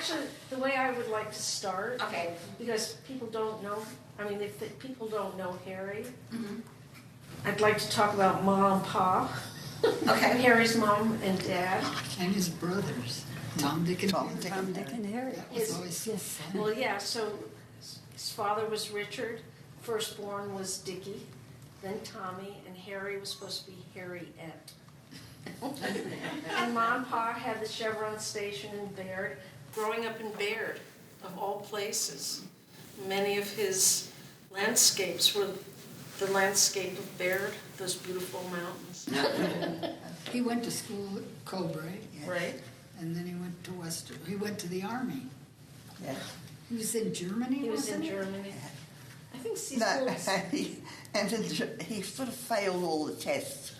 actually, the way I would like to start, Okay. because people don't know, if people don't know Harry, Mm-hmm. I'd like to talk about Ma and Pa. Okay. Harry's mom and dad. And his brothers, Tom, Dick, and Harry. Tom, Dick, and Harry. That was always so fun. Well, yeah, so his father was Richard, firstborn was Dickie, then Tommy, and Harry was supposed to be Harriet. And Ma and Pa had the Chevron station in Baird, growing up in Baird, of all places. Many of his landscapes were the landscape of Baird, those beautiful mountains. He went to school at Coburg, Right? and then he went to Western. He went to the army. Yeah. He was in Germany. He was in wasn't he? Germany. I think Cecil No, was... he sort of failed all the tests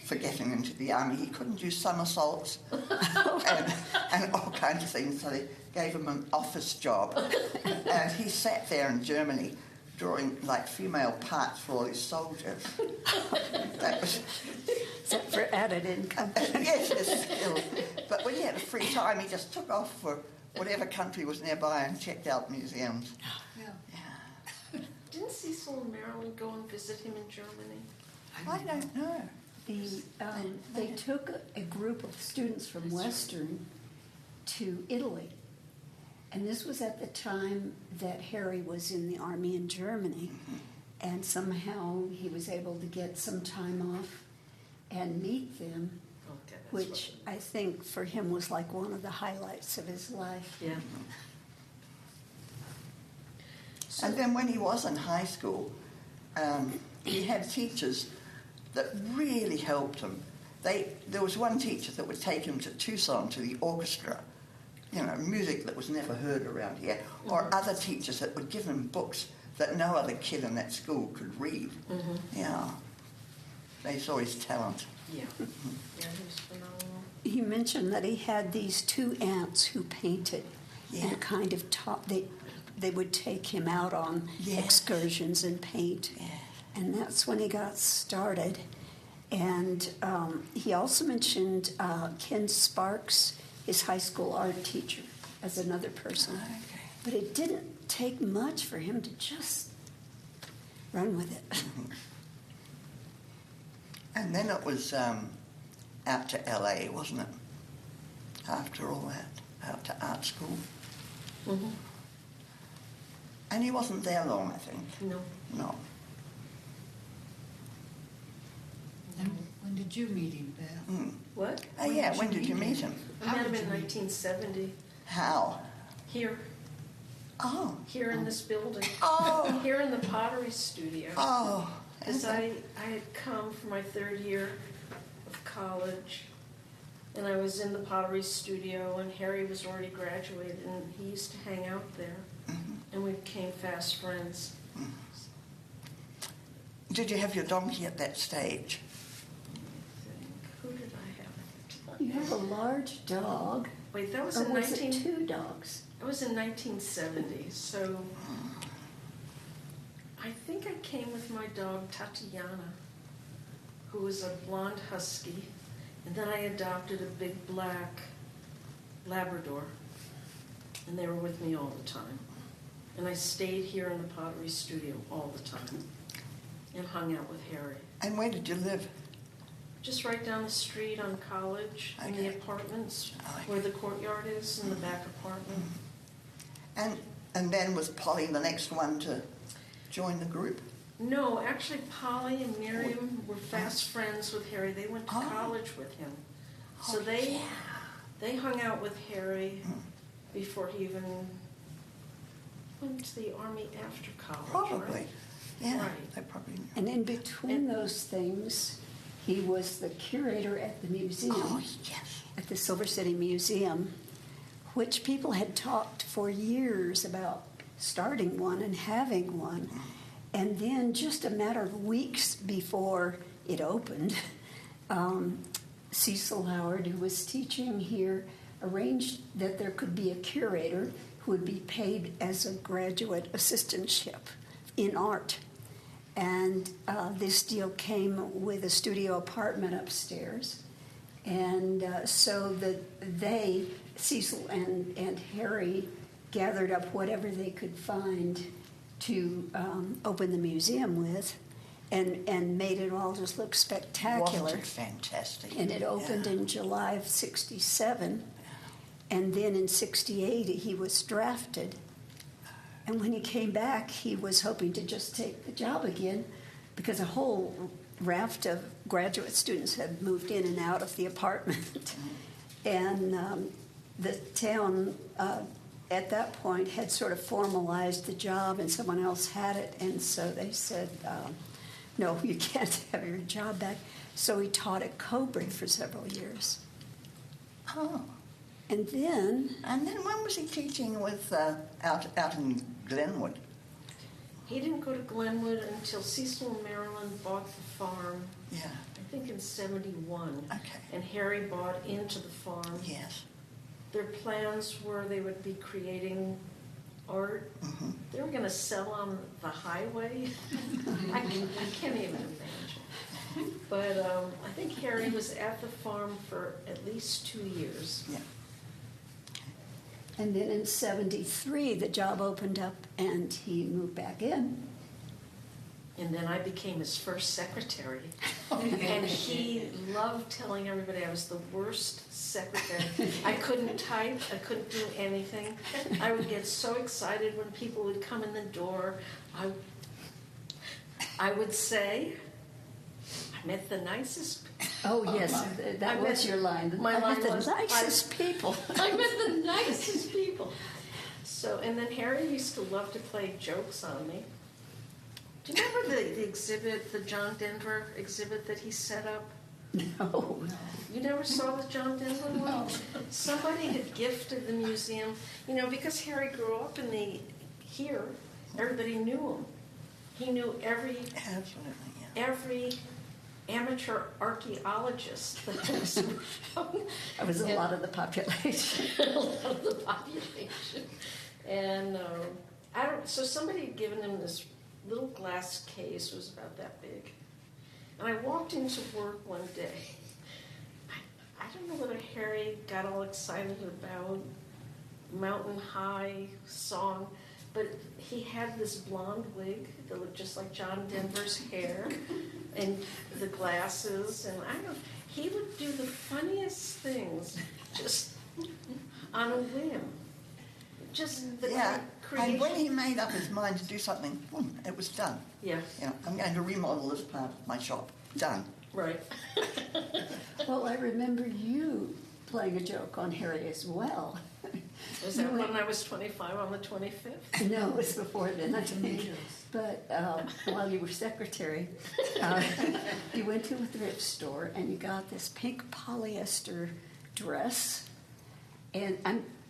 for getting into the army. He couldn't do somersaults and all kinds of things, so they gave him an office job. And he sat there in Germany drawing like female parts for all his soldiers. That was, Is that for added income? yes, yes, still. But when he had free time, he just took off for whatever country was nearby and checked out museums. Yeah. Didn't Cecil and Marilyn go and visit him in Germany? I don't know. They took a group of students from Western to Italy. And this was at the time that Harry was in the army in Germany. And somehow he was able to get some time off and meet them, Okay, that's which I think for him was like one of the highlights of his life. Yeah. And then when he was in high school, he had teachers that really helped him. There was one teacher that would take him to Tucson to the orchestra, music that was never heard around here, or other teachers that would give him books that no other kid in that school could read. Mm-hmm. Yeah. They saw his talent. Yeah. Yeah, he was phenomenal. He mentioned that he had these two aunts who painted Yeah. and kind of taught, they would take him out on Yeah. excursions and paint. Yeah. And that's when he got started. And he also mentioned Ken Sparks, his high school art teacher, as another person. Okay. But it didn't take much for him to just run with it. And then it was out to LA, wasn't it? After all that, out to art school. Mm-hmm. And he wasn't there long, I think. No. No. And when did you meet him, Beth? Mm. What? Oh, yeah, when did you meet him? I met him in 1970. How? Here Oh. in this building. Oh. Here in the pottery studio. Oh. Because I had come for my third year of college, and I was in the pottery studio, and Harry was already graduated, and he used to hang out there, and we became fast friends. Did you have your donkey at that stage? Who did I have at the You time? have a large dog. Wait, that was Or in was 19... it two dogs? That was in 1970, so I think I came with my dog Tatiana, who was a blonde husky, and then I adopted a big black Labrador, and they were with me all the time. And I stayed here in the pottery studio all the time and hung out with Harry. And where did you live? Just right down the street on College, in the Okay. apartments, Okay. where the courtyard is, in the back apartment. And then was Polly the next one to join the group? No, actually, Polly and Miriam were fast friends with Harry. They went to college with him. So they hung out with Harry before he even went to the army after college. Probably. Right? Yeah, Right. they probably knew. And in between those things, he was the curator at the museum, Oh, yes. at the Silver City Museum, which people had talked for years about starting one and having one. And then just a matter of weeks before it opened, Cecil Howard, who was teaching here, arranged that there could be a curator who would be paid as a graduate assistantship in art. And this deal came with a studio apartment upstairs. And so that they Cecil and Harry gathered up whatever they could find to open the museum with, and made it all just look spectacular. Wasn't it fantastic? And it opened in July of '67, and then in '68 he was drafted. And when he came back, he was hoping to just take the job again, because a whole raft of graduate students had moved in and out of the apartment. And the town at that point had sort of formalized the job, and someone else had it, and so they said, no, you can't have your job back. So he taught at Coburg for several years. Oh. And then, when was he teaching with out in Glenwood? He didn't go to Glenwood until Cecil and Marilyn bought the farm, Yeah. I think in '71. Okay. And Harry bought into the farm. Yes. Their plans were they would be creating art. Mm-hmm. They were going to sell on the highway. I can't even imagine. But I think Harry was at the farm for at least 2 years. Yeah. and then in '73, the job opened up, and he moved back in. And then I became his first secretary. And he loved telling everybody I was the worst secretary. I couldn't type, I couldn't do anything. I would get so excited when people would come in the door. I would say, I met the nicest Oh, yes, that I was met- your line. my I met line the was, nicest people. I met the nicest people. So, and then Harry used to love to play jokes on me. Do you remember the exhibit, the John Denver exhibit that he set up? No. You never saw the John Denver one? Somebody had gifted the museum, because Harry grew up here, everybody knew him. He knew every Absolutely, yeah. every amateur archaeologist that was around. That was a lot of the population. A lot of the population. And so somebody had given him this little glass case, it was about that big. And I walked into work one day. I don't know whether Harry got all excited about Mountain High song, but he had this blonde wig that looked just like John Denver's hair, and the glasses, and I don't know, he would do the funniest things just on a whim. Just the Yeah, creation. and when he made up his mind to do something, boom, it was done. Yeah, I'm going to remodel this part of my shop. Done. right. Well, I remember you playing a joke on Harry as well. Was that when I was 25 on the 25th? No, it was before then. But while you were secretary, you went to a thrift store and you got this pink polyester dress, and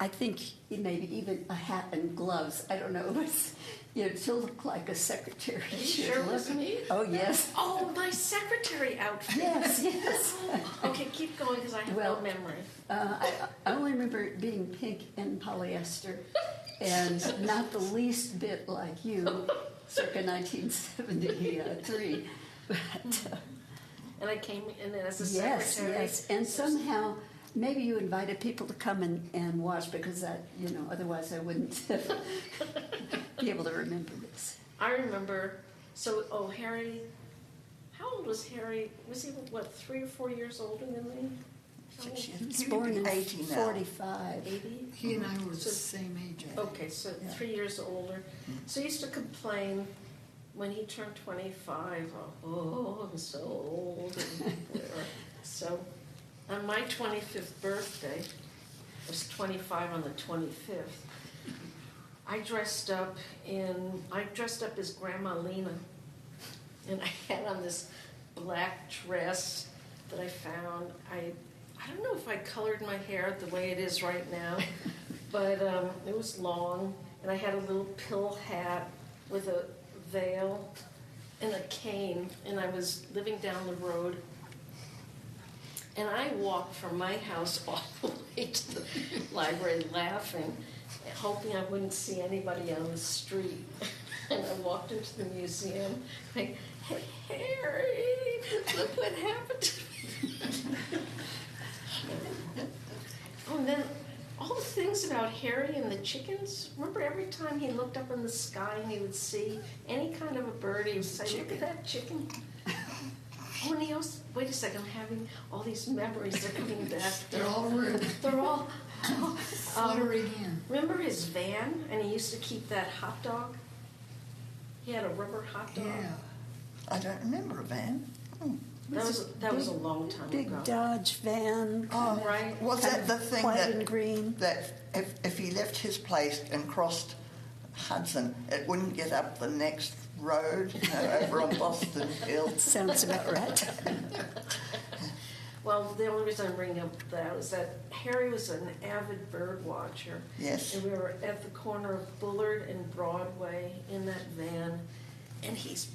I think maybe even a hat and gloves. I don't know. It was, to look like a secretary. Are you sure it was me? Oh, yes. Oh, my secretary outfit. Yes. Okay, keep going because I have Well, no memory. I only remember it being pink and polyester, and not the least bit like you, circa 1973. But, And I came in as a yes, secretary. yes, and somehow maybe you invited people to come and watch, because that, otherwise I wouldn't be able to remember this. I remember, Harry, how old was Harry? Was he, 3 or 4 years older than me? How old? He was He would born be in 80 now. 45. 80? He and I were the So- same age. Okay, so Yeah. 3 years older. So he used to complain when he turned 25, oh, I'm so old. And whatever. So on my 25th birthday, I was 25 on the 25th, I dressed up as Grandma Lena. And I had on this black dress that I found. I don't know if I colored my hair the way it is right now, but it was long, and I had a little pill hat with a veil and a cane, and I was living down the road. And I walked from my house all the way to the library laughing, hoping I wouldn't see anybody on the street. And I walked into the museum, like, hey, Harry, look what happened to me. Oh, and then all the things about Harry and the chickens. Remember every time he looked up in the sky and he would see any kind of a bird, he would say, look at that chicken. Oh, and he also, wait a second, I'm having all these memories that are coming back. They're all rude. They're all, Fluttering in. remember his van? And he used to keep that hot dog? He had a rubber hot dog. Yeah. I don't remember a van. Hmm. That was a long time Big ago. Dodge van, Oh, Right. Was that the thing white and green. that if he left his place and crossed Hudson, it wouldn't get up the next road, over on Boston Hill? Sounds about right. Well, the only reason I'm bringing up that was that Harry was an avid bird watcher. Yes. And we were at the corner of Bullard and Broadway in that van, and he's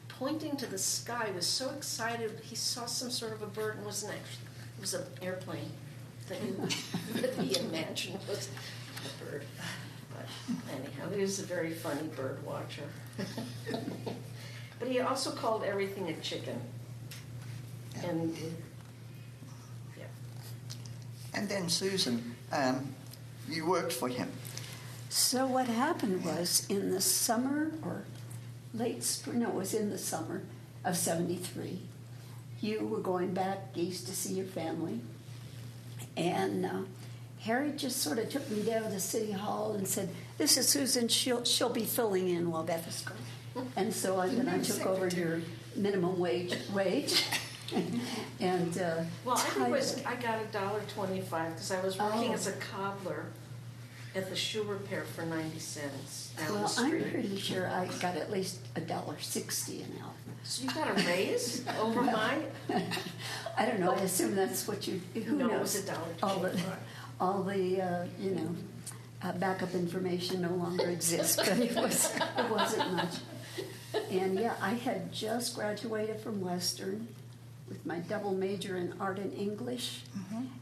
pointing to the sky. He was so excited. He saw some sort of a bird, and it wasn't actually, it was an airplane that he imagined was a bird. But anyhow, he was a very funny bird watcher. But he also called everything a chicken. And yeah. And then Susan, you worked for him. So what happened was in the summer or late spring, no, it was in the summer of 73, you were going back east to see your family, and Harry just sort of took me down to City Hall and said, this is Susan, she'll be filling in while Beth is gone. And so then I took over your minimum wage. And Well, I think I got $1.25 because I was working as a cobbler at the shoe repair for 90 cents down the well, I'm street. pretty sure I got at least $1.60 an hour. So you got a raise over mine? I don't know. I assume that's what you. Who No, it knows? was All $1.25. the backup information no longer exists, but it wasn't much. And yeah, I had just graduated from Western with my double major in art and English,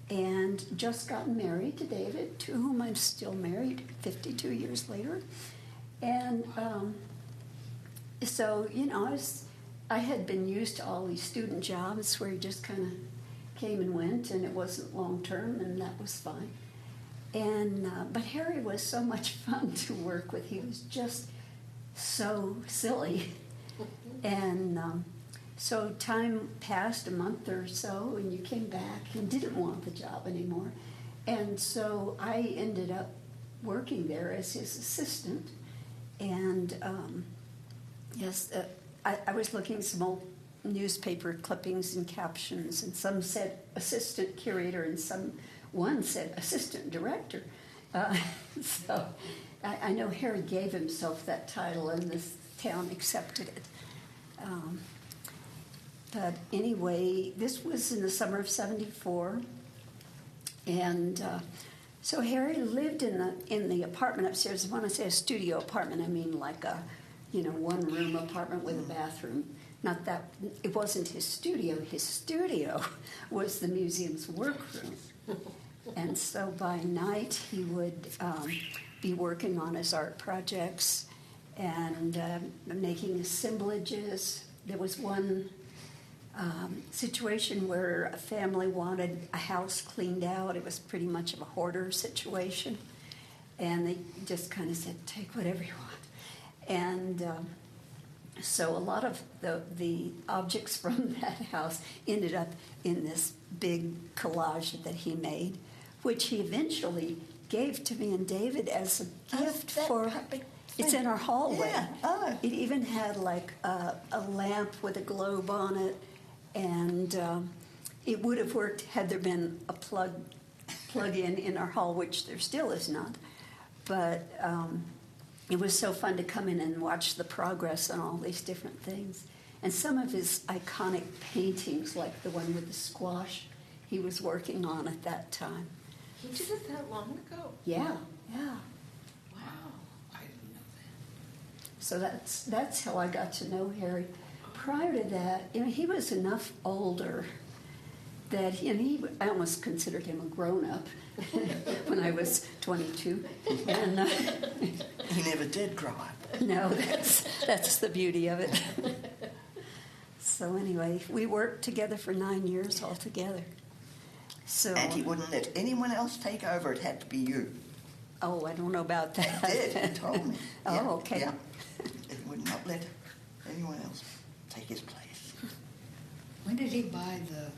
and just gotten married to David, to whom I'm still married 52 years later. And so, I had been used to all these student jobs where you just kind of came and went, and it wasn't long term, and that was fine. And but Harry was so much fun to work with. He was just so silly, and so time passed, a month or so, and you came back and didn't want the job anymore, and so I ended up working there as his assistant, and I was looking at some old newspaper clippings and captions, and some said assistant curator, and one said assistant director. So I know Harry gave himself that title, and this town accepted it. But anyway, this was in the summer of '74, and so Harry lived in the apartment upstairs. When I say a studio apartment, I mean like a one-room apartment with a bathroom. Not that, it wasn't his studio. His studio was the museum's workroom. And so by night he would be working on his art projects and making assemblages. There was one situation where a family wanted a house cleaned out. It was pretty much of a hoarder situation. And they just kind of said, take whatever you want. And so a lot of the objects from that house ended up in this big collage that he made, which he eventually gave to me and David as a gift for. It's in our hallway. Yeah. Oh. It even had like a lamp with a globe on it, and it would have worked had there been a plug-in in our hall, which there still is not. But it was so fun to come in and watch the progress on all these different things. And some of his iconic paintings, like the one with the squash, he was working on at that time. He did it that long ago? Yeah. Wow. I didn't know that. So that's how I got to know Harry. Prior to that, he was enough older that I almost considered him a grown-up when I was 22. And He never did grow up. no, that's the beauty of it. So anyway, we worked together for 9 years altogether. So, And he wouldn't let anyone else take over. It had to be you. oh, I don't know about that. He did. He told me. Oh, Yeah, okay. Yeah. He would not let anyone else take his place. When did he buy the?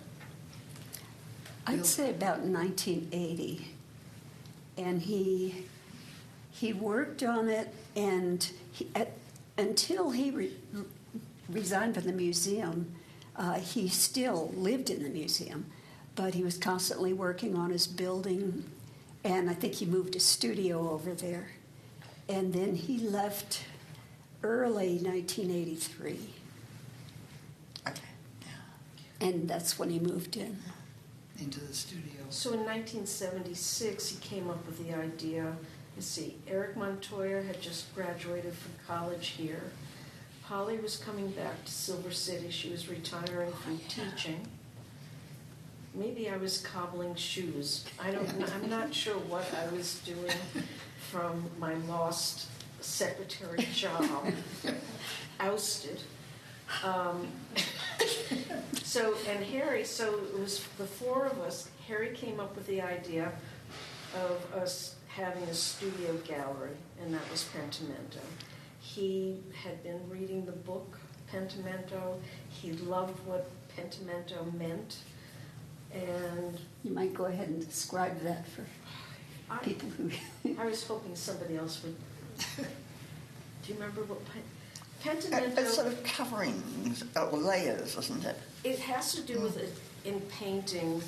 I'd say about 1980. And he worked on it, and until he resigned from the museum, he still lived in the museum, but he was constantly working on his building, and I think he moved a studio over there. And then he left early 1983, Okay. and that's when he moved in. Into the studio. So in 1976, he came up with the idea. You see, Eric Montoya had just graduated from college here. Polly was coming back to Silver City. She was retiring from teaching. Maybe I was cobbling shoes. I'm not sure what I was doing from my lost secretary job. Ousted. And Harry, so it was the four of us. Harry came up with the idea of us having a studio gallery, and that was Pentimento. He had been reading the book Pentimento. He loved what Pentimento meant, and You might go ahead and describe that for people who... I was hoping somebody else would. Do you remember what Pentimento? It's sort of coverings or layers, isn't it? It has to do with it in painting,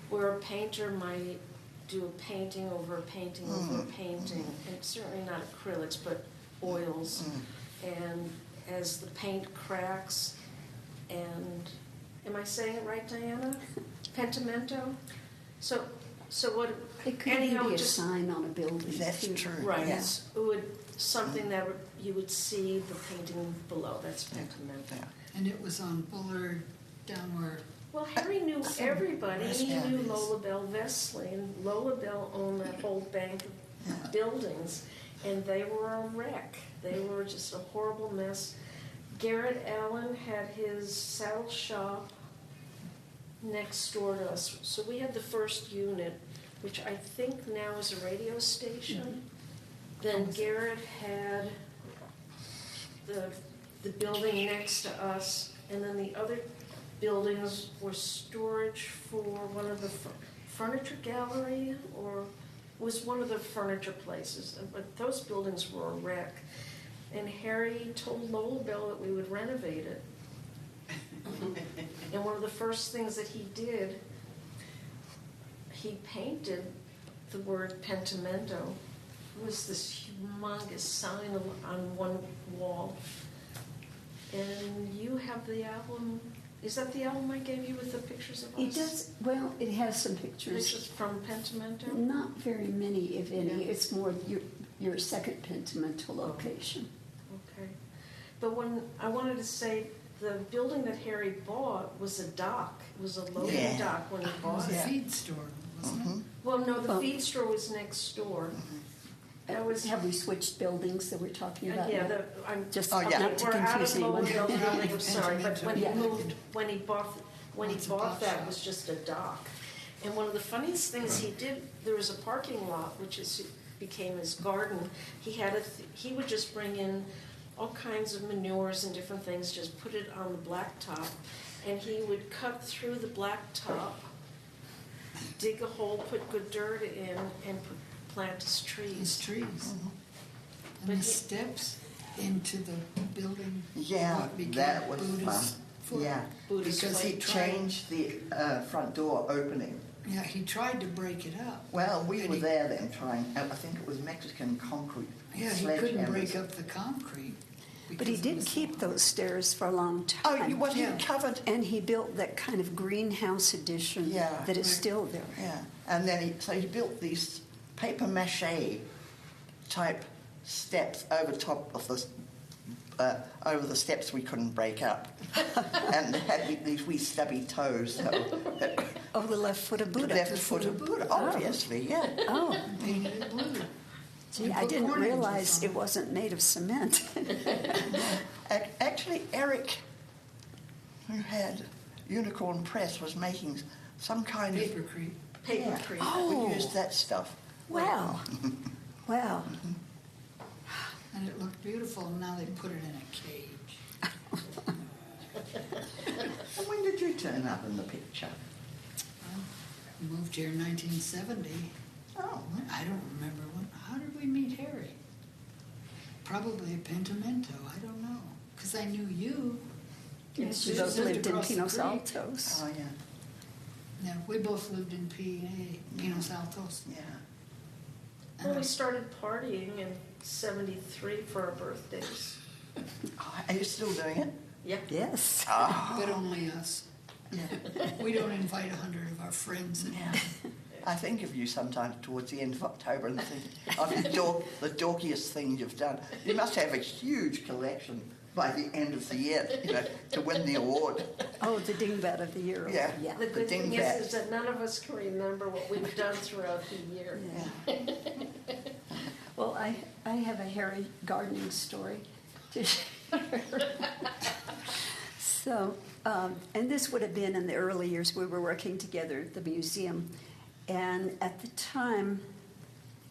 where a painter might do a painting over a painting over a painting, and certainly not acrylics, but oils. And as the paint cracks, and am I saying it right, Diana? Pentimento. So what? It could anyhow, be a just sign on a building. That's too. true. right. Yeah. It would something that you would see the painting below. That's Pentimento. Yeah. And it was on Bullard down where. Well, Harry knew everybody. He Yeah. knew Lola Bell Vesley, and Lola Bell owned that whole bank of buildings, and they were a wreck. They were just a horrible mess. Garrett Allen had his saddle shop next door to us, so we had the first unit, which I think now is a radio station. Then Garrett had the building next to us, and then the other buildings were storage for one of the furniture gallery, or was one of the furniture places. But those buildings were a wreck. And Harry told Lola Bell that we would renovate it. And one of the first things that he did, he painted the word Pentimento. It was this humongous sign on one wall. And you have the album. Is that the album I gave you with the pictures of us? It does, well, it has some pictures. Pictures from Pentimento? Not very many, if any. Yeah. It's more your second Pentimento location. Okay. But when I wanted to say, the building that Harry bought was a dock. It was a loading Yeah. dock when he It was bought a it. Yeah. feed store, wasn't it? Well, no, the Well- feed store was next door. That was, Have we switched buildings that we're talking about? yeah, now? I'm Just Oh, yeah. not to we're out confuse of Lola anyone. Bell's building, I'm sorry, but when he Yeah. moved, when he bought It's a pop that, shop. it was just a dock. And one of the funniest things he did, there was a parking lot, which became his garden. He would just bring in all kinds of manures and different things, just put it on the blacktop, and he would cut through the blacktop, dig a hole, put good dirt in, and plant his His trees. trees. But And he- the steps into the building. Yeah, what became that was Buddhist fun. foot. Yeah, Buddhist because he way. changed the front door opening. Yeah, he tried to break it up. Well, we And were he- there then trying, I think it was Mexican concrete. Yeah, he couldn't break sledgehammers. up the concrete. But he because it did was keep so- those stairs for a long Oh, time. what he Yeah. covered? And he built that kind of greenhouse addition Yeah. that is Right. still there. Yeah, and then he built these paper mache type steps over top of the over the steps we couldn't break up, and they had these wee stubby toes. So Oh, the left foot of Buddha. left foot of Buddha, obviously, yeah. Oh, Painted it blue. gee, And I put didn't warnings realize on it wasn't made of cement. Actually, Eric, who had Unicorn Press, was making some kind of... Papercrete. Papercrete. Oh. We used that stuff. Wow. Wow. And it looked beautiful, and now they put it in a cage. And when did you turn up in the picture? I moved here in 1970. Oh, I don't remember when. How did we meet Harry? Probably at Pentimento. I don't know. Because I knew you. Yes, you Susan both lived in across the Pinos creek. Altos. oh yeah, Yeah, we both lived in Pinos Altos. yeah. Well, we started partying in '73 for our birthdays. Oh, are you still doing it? Yeah. Yes. Oh, But only us. yeah. We don't invite 100 of our friends. Yeah. I think of you sometimes towards the end of October and think of the dorkiest thing you've done. You must have a huge collection by the end of the year, to win the award. Oh, the Dingbat of the Year. Yeah. Yeah. The good thing dingbat. is that none of us can remember what we've done throughout the year. Yeah. Well, I have a hairy gardening story to share. So, and this would have been in the early years. We were working together at the museum. And at the time,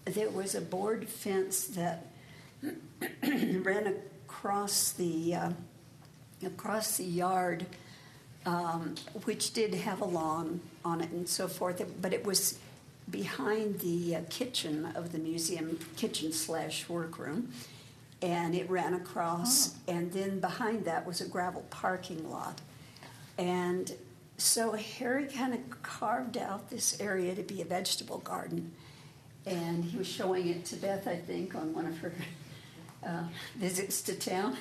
there was a board fence that ran across the yard, which did have a lawn on it and so forth. But it was behind the kitchen of the museum, kitchen/workroom, and it ran across. And then behind that was a gravel parking lot, and so Harry kind of carved out this area to be a vegetable garden, and he was showing it to Beth, I think, on one of her visits to town.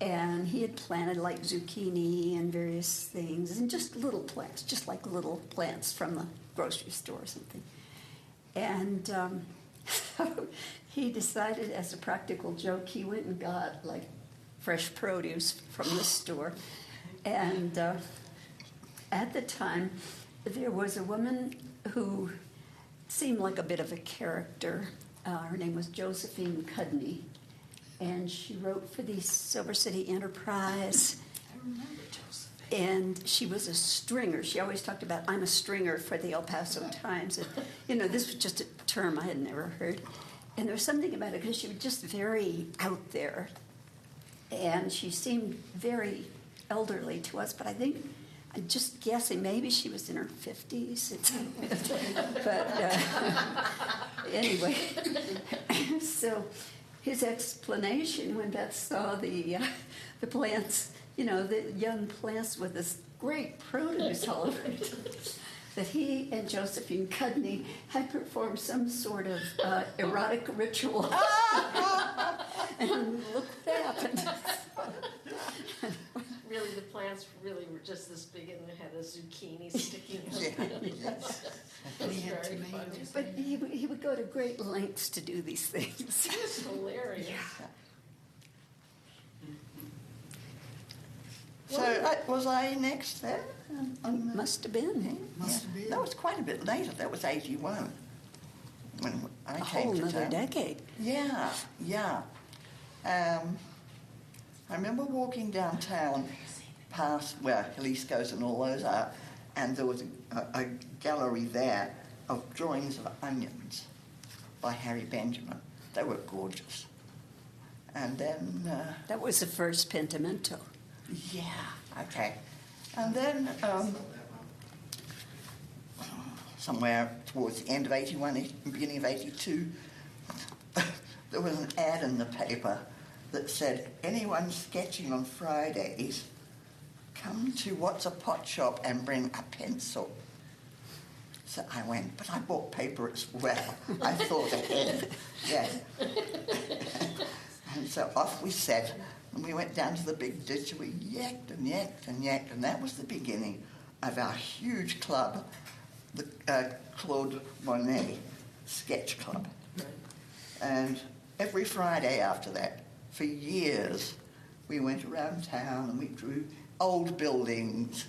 And he had planted like zucchini and various things, and just little plants, just like little plants from the grocery store or something. And so he decided, as a practical joke, he went and got like fresh produce from the store. And at the time, there was a woman who seemed like a bit of a character. Her name was Josephine Cudney, and she wrote for the Silver City Enterprise. I remember Joseph. And she was a stringer. She always talked about, I'm a stringer for the El Paso Times. And, this was just a term I had never heard. And there was something about it because she was just very out there. And she seemed very elderly to us, but I think, I'm just guessing, maybe she was in her 50s. But anyway, so his explanation when Beth saw the plants, the young plants with this great produce all over it, that he and Josephine Cudney had performed some sort of erotic ritual. And look what happened. Really, the plants really were just this big and they had a zucchini sticking out. Yeah, yes. And he It had was very tomatoes. funny. But he would go to great lengths to do these things. It was hilarious. So was I next there? Must have been. Must have been. That was quite a bit later. That was 81 when I A came whole to nother town. decade. Yeah, yeah. I remember walking downtown past where Jalisco's and all those are, and there was a gallery there of drawings of onions by Harry Benjamin. They were gorgeous. And then, That was the first Pentimento. yeah, okay. And then somewhere towards the end of 81, beginning of 82, there was an ad in the paper that said, anyone sketching on Fridays, come to What's a Pot Shop and bring a pencil. So I went, but I bought paper as well. I thought ahead. Yeah. And so off we set, and we went down to the big ditch, and we yacked and yacked and yacked, and that was the beginning of our huge club, the Claude Monet Sketch Club. And every Friday after that, for years, we went around town and we drew old buildings,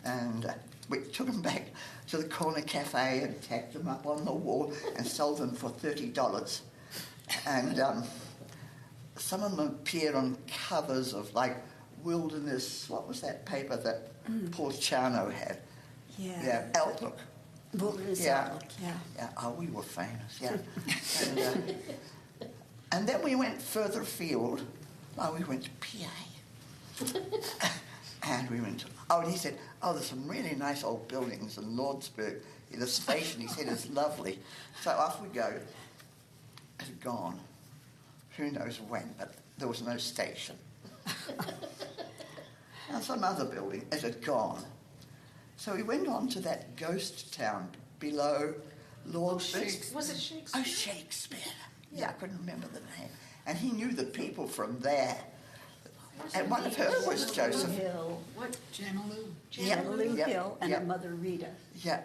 and we took them back to the corner cafe and tacked them up on the wall and sold them for $30. And some of them appeared on covers of like Wilderness, what was that paper that Paul Chano had? Yeah, Outlook. Wilderness Yeah. Outlook, yeah. Yeah, oh, we were famous, yeah. And then we went further afield. Oh, we went to PA. And we went to, and he said, oh, there's some really nice old buildings in Lordsburg. The station, he said, is lovely. So off we go. It had gone. Who knows when, but there was no station. And some other building, it had gone. So we went on to that ghost town below Lordsburg. Was it Shakespeare? Oh, Shakespeare. Yeah, I couldn't remember the name. And he knew the people from there. And one of her was Joseph. Hill, What? Janaloo. Yeah, Lou yeah, Hill, and yeah. her mother Rita. Yeah.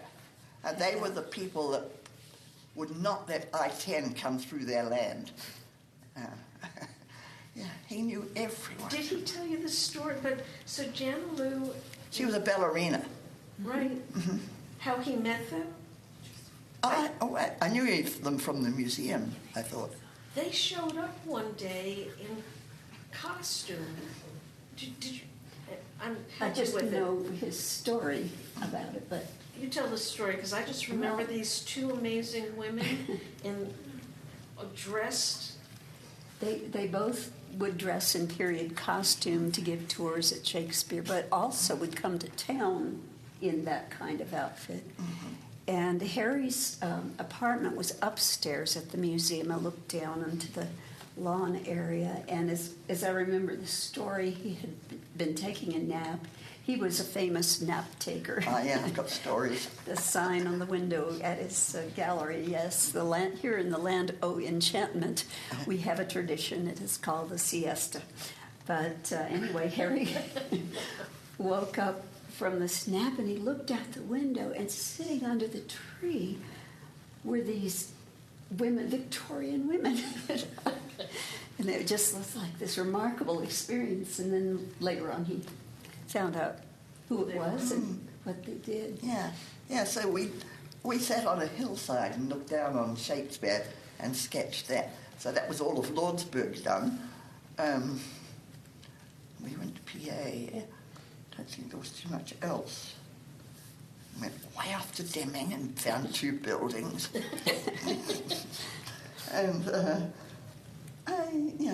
And they were the people that would not let I-10 come through their land. Yeah, he knew everyone. Did he tell you the story? But so Janaloo, She was a ballerina. right? How he met them? I knew them from the museum, I thought. They showed up one day in costume. Did you? I'm I helping just with it. know his story about it, but You tell the story, because I just remember these two amazing women in dressed. they both would dress in period costume to give tours at Shakespeare, but also would come to town in that kind of outfit. And Harry's apartment was upstairs at the museum. I looked down into the lawn area, and as I remember the story, he had been taking a nap. He was a famous nap taker. Yeah, I've got stories. The sign on the window at his gallery, yes. The land here in the land, enchantment. We have a tradition. It is called the siesta. But anyway, Harry woke up from the nap and he looked out the window, and sitting under the tree were these women, Victorian women. And it just was like this remarkable experience. And then later on, he found out who it was and what they did. Yeah. So we sat on a hillside and looked down on Shakespeare and sketched that. So that was all of Lordsburg done. We went to PA. Don't think there was too much else. Went way off to Deming and found 2 buildings. And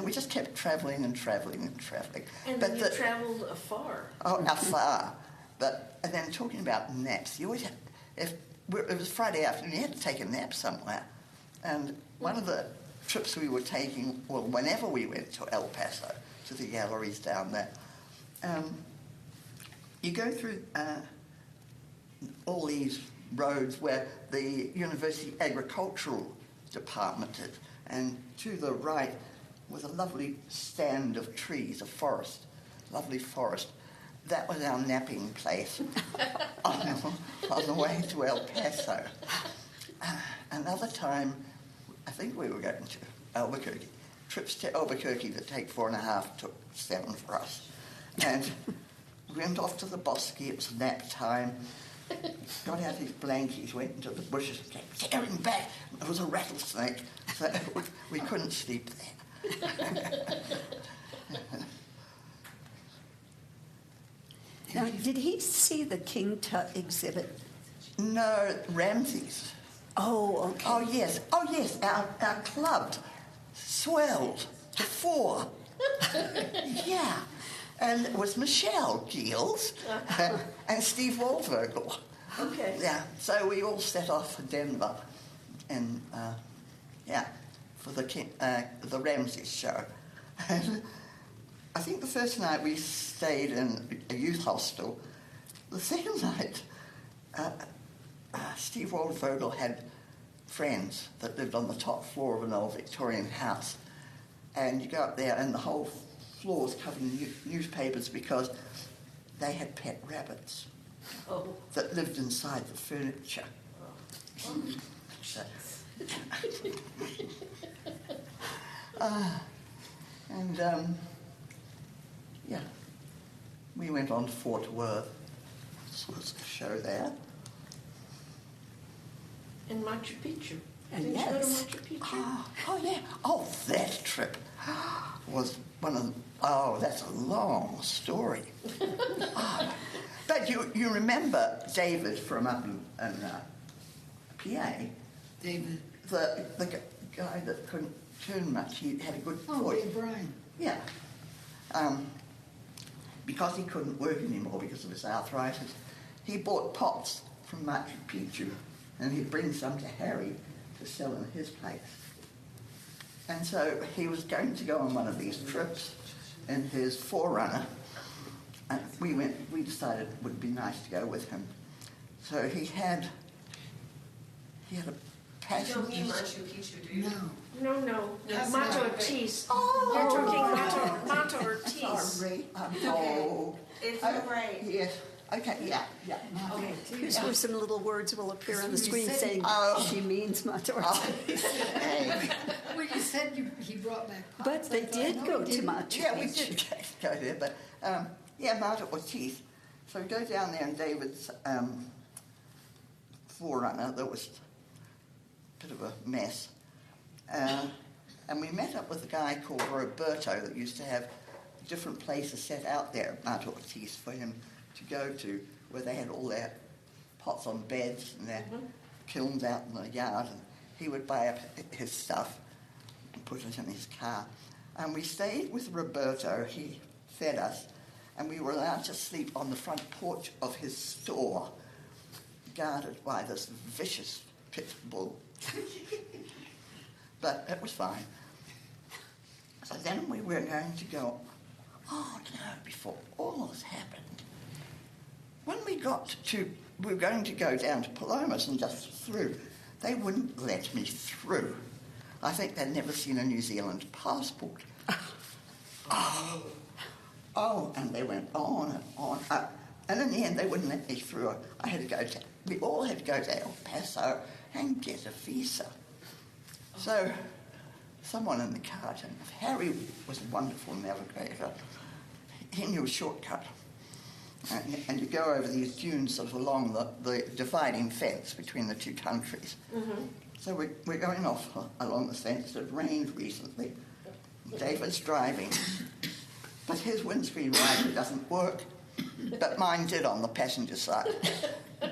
we just kept travelling and travelling and travelling. And But you traveled afar. Oh, afar. And then talking about naps, you always had, it was Friday afternoon, you had to take a nap somewhere. And one of the trips we were taking, well, whenever we went to El Paso, to the galleries down there, you go through all these roads where the University Agricultural Department is, and to the right was a lovely stand of trees, a forest, lovely forest. That was our napping place on the way to El Paso. Another time, I think we were going to Albuquerque. Trips to Albuquerque that take 4.5 took 7 for us. And we went off to the bosque, it was nap time. Got out his blankies, went into the bushes, and kept tearing back. There was a rattlesnake, so we couldn't sleep there. Now, did he see the King Tut exhibit? No, Ramsey's. Oh, okay. Oh yes, our club swelled to 4. Yeah. And it was Michelle Giels and Steve Waldvogel. Okay. Yeah, so we all set off for Denver and, for the Ramses show. And I think the first night we stayed in a youth hostel. The second night, Steve Waldvogel had friends that lived on the top floor of an old Victorian house. And you go up there and the whole floors covered in newspapers because they had pet rabbits that lived inside the furniture. So, we went on to Fort Worth. This was a show there. In Machu Picchu. And Didn't you go to yes. Machu Picchu? Yeah. Oh, that trip was one of the, that's a long story. But you you remember David from up in PA? David. The guy that couldn't turn much. He had a good Oh, voice. Dave Bryan. Yeah. Because he couldn't work anymore because of his arthritis, he bought pots from Machu Picchu and he'd bring some to Harry to sell in his place. And so he was going to go on one of these trips in his Forerunner, and we decided it would be nice to go with him. So he had a You passion. don't mean Machu Picchu, do you? No. No, Yes, Mato right. Ortiz. Oh, You're talking Mato Ortiz. Sorry, I'm okay. old. It's Oh, right. Yes. Okay. Yeah. Okay. Here's where some little words will appear on the screen said- saying Oh. she means Mata Oh, Ortiz. hey. Well, you said he brought back pots. But they I thought, did no, go he to didn't. Machu Yeah, we Picchu. did go there, but Marta Ortiz. So we go down there, and David's Forerunner, that was a bit of a mess. And we met up with a guy called Roberto that used to have different places set out there at Marta Ortiz for him to go to, where they had all their pots on beds and their kilns out in the yard, and he would buy up his stuff and put it in his car. And we stayed with Roberto. He fed us, and we were allowed to sleep on the front porch of his store, guarded by this vicious pit bull. But it was fine. So then we were going to go, before all this happened, when we were going to go down to Palomas and just through, they wouldn't let me through. I think they'd never seen a New Zealand passport. And they went on and on. And in the end, they wouldn't let me through. We all had to go to El Paso and get a visa. So someone in the car, Harry was a wonderful navigator. He knew a shortcut. And you go over these dunes sort of along the dividing fence between the two countries. Mm-hmm. So we're going off along the fence. It rained recently. David's driving, but his windscreen wiper doesn't work, but mine did on the passenger side.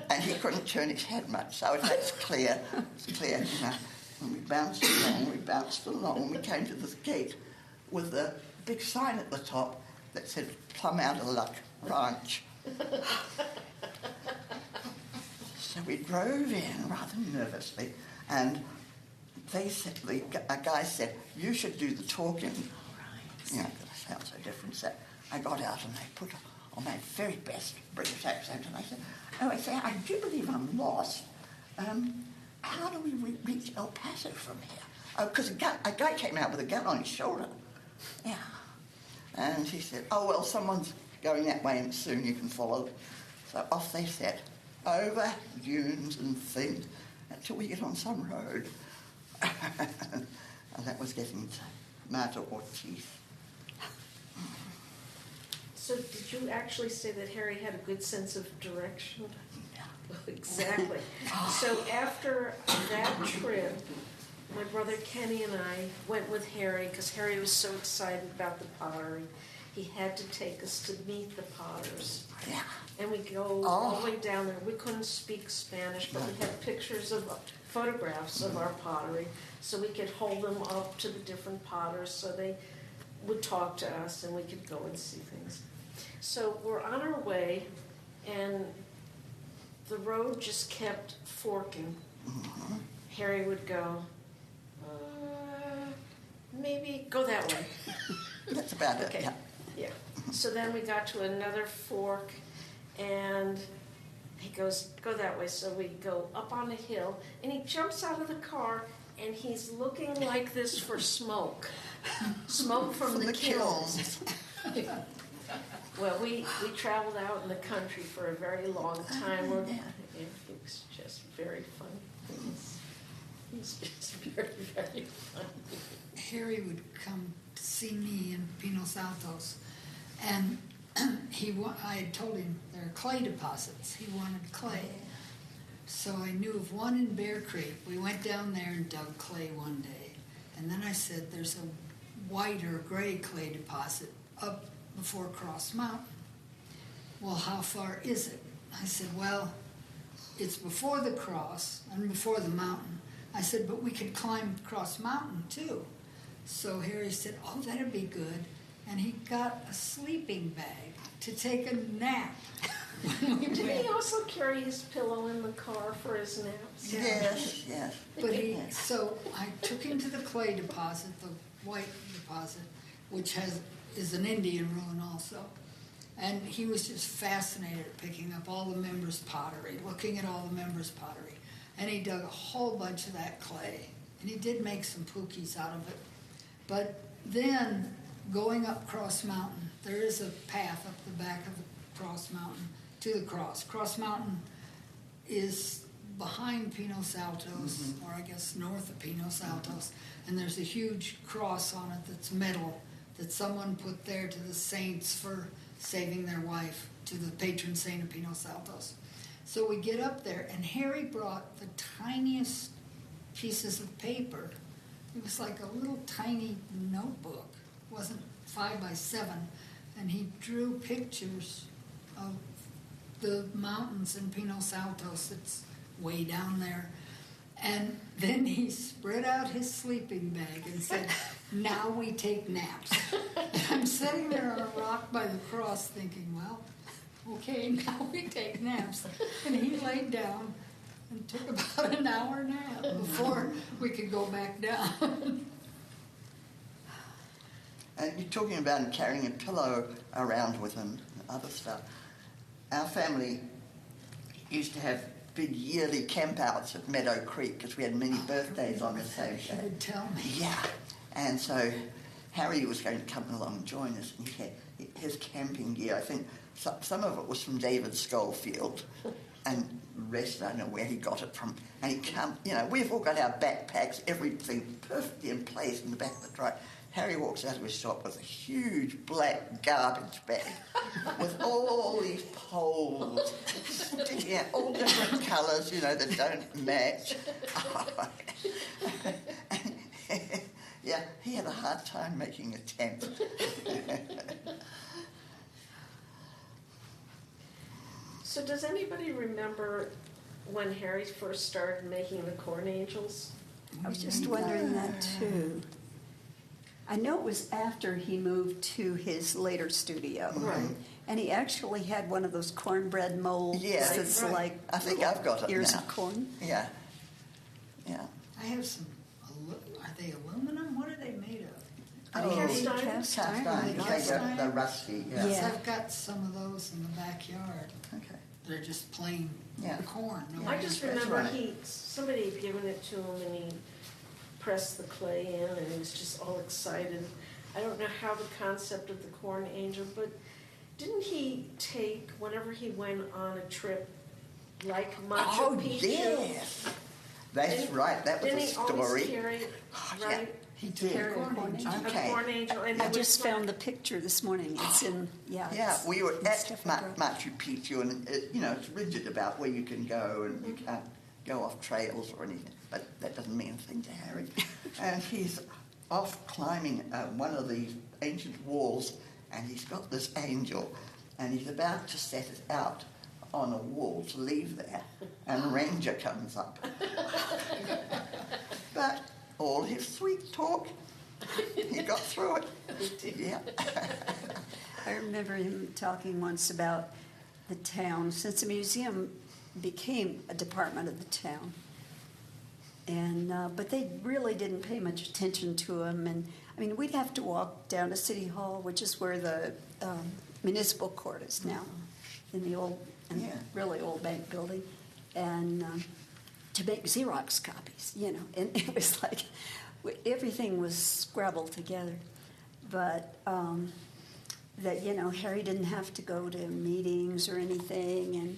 And he couldn't turn his head much, so it's clear. It's clear, you know. And we bounced along, and we came to this gate with a big sign at the top that said, "Plum Out of Luck Ranch." So we drove in rather nervously, and a guy said, "You should do the talking." You know, that sounds so different. So I got out, and they put on my very best British accent, and I said, I do believe I'm lost. How do we reach El Paso from here? Oh, because a guy came out with a gun on his shoulder. Yeah. And he said, well, someone's going that way and soon you can follow. So off they set, over dunes and things, until we get on some road. And that was getting to Mata Ortiz. So did you actually say that Harry had a good sense of direction? Yeah. Exactly. So after that trip, my brother Kenny and I went with Harry because Harry was so excited about the pottery. He had to take us to meet the potters. Yeah. And we go all the way down there. We couldn't speak Spanish, but we had pictures of photographs of our pottery, so we could hold them up to the different potters so they would talk to us and we could go and see things. So we're on our way, and the road just kept forking. Mm-hmm. Harry would go, maybe go that way. That's about it, Okay. yeah. Yeah. So then we got to another fork, and he goes, go that way. So we go up on a hill, and he jumps out of the car, and he's looking like this for smoke. Smoke from the kilns. Well, we traveled out in the country for a very long time. It was just very fun. It was just very, very fun. Harry would come to see me in Pinos Altos, and I had told him there are clay deposits. He wanted clay. So I knew of one in Bear Creek. We went down there and dug clay one day. And then I said, there's a white or gray clay deposit up before Cross Mountain. Well, how far is it? I said, well, it's before the cross and before the mountain. I said, but we could climb Cross Mountain too. So Harry said, oh, that'd be good. And he got a sleeping bag to take a nap when we Did went. he also carry his pillow in the car for his naps? Yes. But so I took him to the clay deposit, the white deposit, which is an Indian ruin also. And he was just fascinated at picking up all the members' pottery, looking at all the members' pottery. And he dug a whole bunch of that clay. And he did make some pookies out of it. But then, going up Cross Mountain, there is a path up the back of the Cross Mountain to the cross. Cross Mountain is behind Pinos Altos, or I guess north of Pinos Altos, and there's a huge cross on it that's metal that someone put there to the saints for saving their wife, to the patron saint of Pinos Altos. So we get up there, and Harry brought the tiniest pieces of paper. It was like a little tiny notebook. It wasn't 5 by 7, and he drew pictures of the mountains in Pinos Altos. It's way down there. And then he spread out his sleeping bag and said, now we take naps. And I'm sitting there on a rock by the cross thinking, well, okay, now we take naps. And he laid down and took about an hour nap before we could go back down. And you're talking about carrying a pillow around with him and other stuff. Our family used to have big yearly campouts at Meadow Creek because we had many birthdays on the same He day. would tell me. Yeah, and so Harry was going to come along and join us, and he had his camping gear. I think some of it was from David Schofield, and the rest I don't know where he got it from. And he come, we've all got our backpacks, everything perfectly in place in the back of the truck. Harry walks out of his shop with a huge black garbage bag with all these poles sticking out, all different colours, that don't match. Yeah, he had a hard time making a tent. So does anybody remember when Harry first started making the corn angels? I was just wondering that too. I know it was after he moved to his later studio. Right. And he actually had one of those cornbread molds Yes. that's Right. like I think I've got it ears now. of corn. Yeah. I have some, are they aluminum? What are they made of? Cast iron? Cast Cast iron. iron. Cast iron? They're rusty. Yeah. Yes, Yeah. I've got some of those in the backyard. Okay. They're just plain Yeah. corn. No I just That's remember right. somebody had given it to him and he pressed the clay in and he was just all excited. I don't know how the concept of the corn angel, but didn't he take, whenever he went on a trip like Machu Picchu? Yes. That's Didn't- right. That was Didn't a he always story. carry, Oh, yeah. right, He did. did. Corn Corn angel. angel. Okay. a corn angel? And I it was just like- found the picture this morning. It's in, Yeah, it's we were in at Stephen Grove. Machu Picchu, and it's rigid about where you can go, and you can't go off trails or anything. But that doesn't mean anything to Harry. And he's off climbing one of these ancient walls, and he's got this angel, and he's about to set it out on a wall to leave there, and a ranger comes up. But all his sweet talk, he got through it. Yeah. I remember him talking once about the town, since the museum became a department of the town. And but they really didn't pay much attention to him. And I mean, we'd have to walk down to City Hall, which is where the municipal court is now, in the old, Yeah. really old bank building, and to make Xerox copies, And it was like everything was scrabbled together. But that Harry didn't have to go to meetings or anything,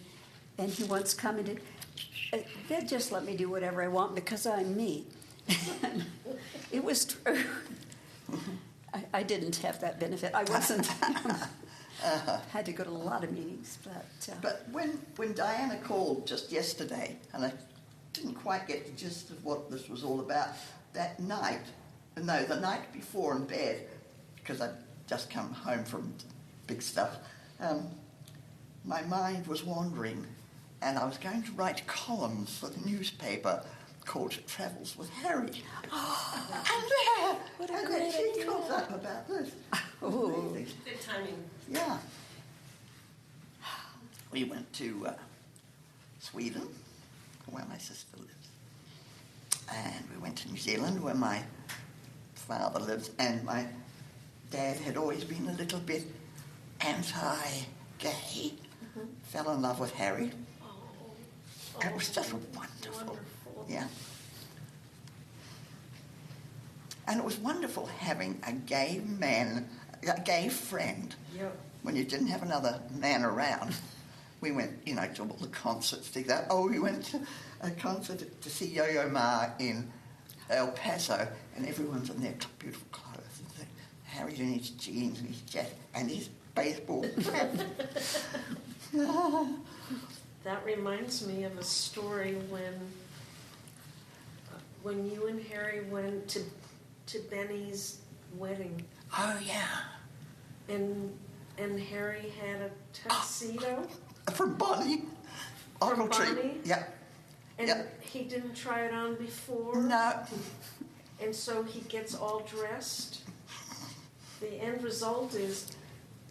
and he once commented, "They'd just let me do whatever I want because I'm me." It was true. I didn't have that benefit. I wasn't. Had to go to a lot of meetings, but. But when Diana called just yesterday, and I didn't quite get the gist of what this was all about, the night before in bed, because I'd just come home from big stuff, my mind was wandering, and I was going to write columns for the newspaper called Travels with Harry. And there, What a and great then she idea. comes up about this. Oh. Amazing. Good timing. Yeah. We went to Sweden, where my sister lives. And we went to New Zealand, where my father lives. And my dad had always been a little bit anti-gay. Fell in love with Harry. Oh, It was just wonderful. wonderful. Yeah. And it was wonderful having a gay man, a gay friend, Yep. when you didn't have another man around. We went, to all the concerts together. Oh, we went to a concert to see Yo-Yo Ma in El Paso, and everyone's in their beautiful clothes. And Harry's in his jeans and his jacket and his baseball cap. That reminds me of a story when you and Harry went to Benny's wedding, Oh, yeah. and Harry had a tuxedo, From Bonnie. Ogletree. Bonnie? Yep. and Yep. he didn't try it on before. No. And so he gets all dressed. The end result is,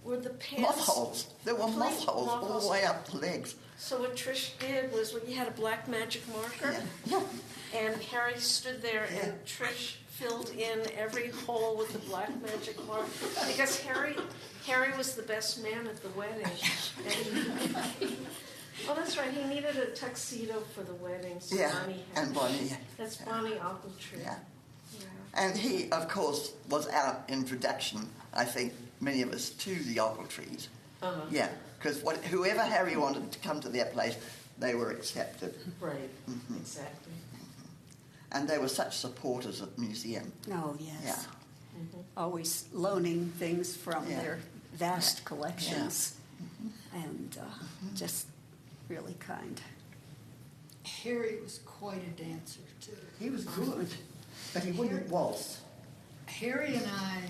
were the pants... Moth holes. There were moth holes Moth all holes. the way up the legs. So what Trish did was, when you had a black magic marker, Yeah. and Harry stood there, and Trish filled in every hole with the black magic marker, because Harry was the best man at the wedding. And oh, that's right. He needed a tuxedo for the wedding, so Yeah. Bonnie had. And Bonnie, yeah. That's Bonnie Ogletree. Yeah. Yeah. And he, of course, was our introduction, I think, many of us, to the Ogletrees. Uh-huh. Yeah, because whoever Harry wanted to come to their place, they were accepted. Right. Mhm. Exactly. And they were such supporters of the museum. Oh, yes. Yeah. Mhm. Always loaning things from Yeah. their vast collections. And just really kind. Harry was quite a dancer, too. He was good, but he wouldn't waltz. Harry and I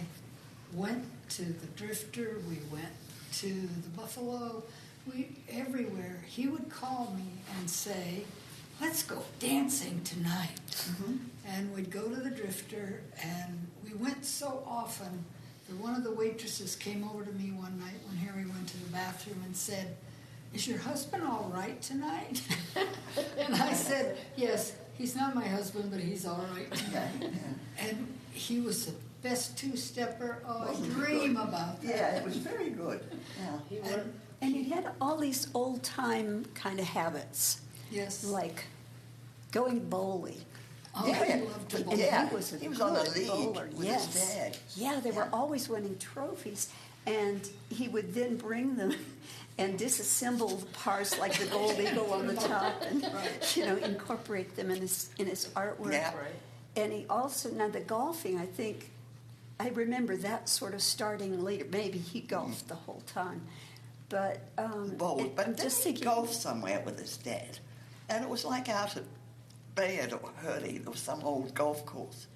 went to the Drifter, we went to the Buffalo, everywhere. He would call me and say, let's go dancing tonight. And we'd go to the Drifter, and we went so often that one of the waitresses came over to me one night when Harry went to the bathroom and said, is your husband all right tonight? And I said, yes, he's not my husband, but he's all right tonight. And he was the best two-stepper. Oh, I Wasn't he dream good? about that. Yeah, it was very good. Yeah. He would. And he had all these old-time kind of habits, Yes. like going bowling. Oh, Yeah, he yeah. loved to And bowl. Yeah. he was a He was on a good league bowler. with yes. his dad. Yeah, they were Yeah. always winning trophies, and he would then bring them and disassemble the parts like the gold eagle on the top, and incorporate them in his artwork. Yeah. Right. And he also, now the golfing, I remember that sort of starting later. Maybe he golfed the whole time, but Bowled, I'm but just then he thinking. golfed somewhere with his dad. And it was like out at Bayard or Hurley, there was some old golf course.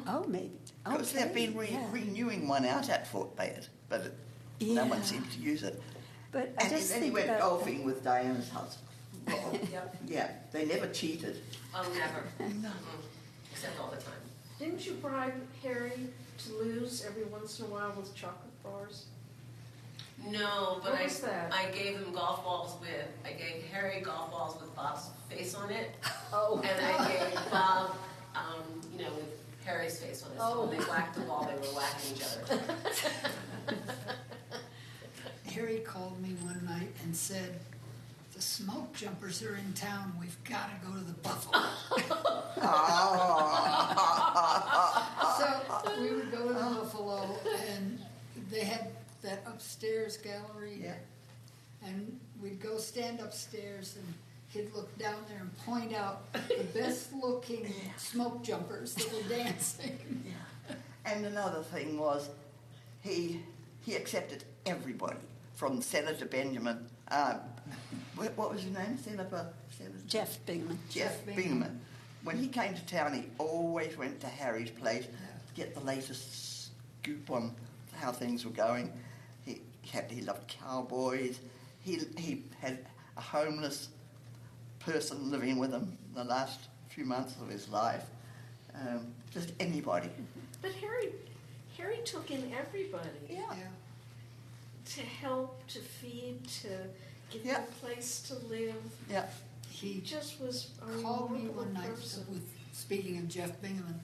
Oh, maybe. Because Okay, they've been yeah. renewing one out at Fort Bayard, but no one Yeah. seems to use it. But I And just then he think went about golfing with Diana's husband. Yep. Yeah, they never cheated. Oh, never. No. Except all the time. Didn't you bribe Harry to lose every once in a while with chocolate bars? No, but What was that? I gave him golf balls I gave Harry golf balls with Bob's face on it. Oh. And I gave Bob, with Harry's face on it. So Oh. when they whacked the ball, they were whacking each other. Harry called me one night and said, the smoke jumpers are in town. We've got to go to the Buffalo. So we would go to the Buffalo, and they had that upstairs gallery. Yeah. And we'd go stand upstairs, and he'd look down there and point out the best looking smoke jumpers that were dancing. And another thing was, he accepted everybody, from Senator Benjamin, what was his name? Senator Jeff Bingman. Jeff Bingaman. When he came to town, he always went to Harry's place to get the latest scoop on how things were going. He loved cowboys. he had a homeless person living with him the last few months of his life. Just anybody. But Harry took in everybody Yeah. to help, to feed, to give Yeah. them a place to live. Yeah. He He just was a called me remarkable one night person. with, speaking of Jeff Bingaman,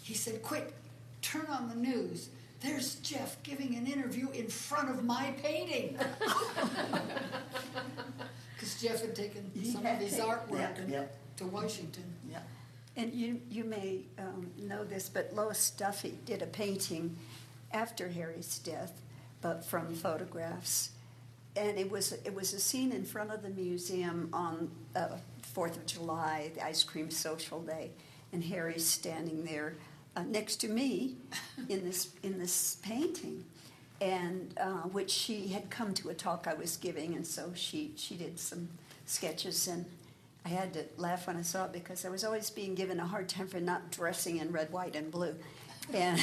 he said, quick, turn on the news. There's Jeff giving an interview in front of my painting. Because Jeff had taken some of his artwork to Washington. Yeah. And you may know this, but Lois Duffy did a painting after Harry's death, but from photographs. And it was a scene in front of the museum on 4th of July, the ice cream social day, and Harry's standing there next to me in this painting, and which she had come to a talk I was giving, and so she did some sketches, and I had to laugh when I saw it because I was always being given a hard time for not dressing in red, white, and blue, and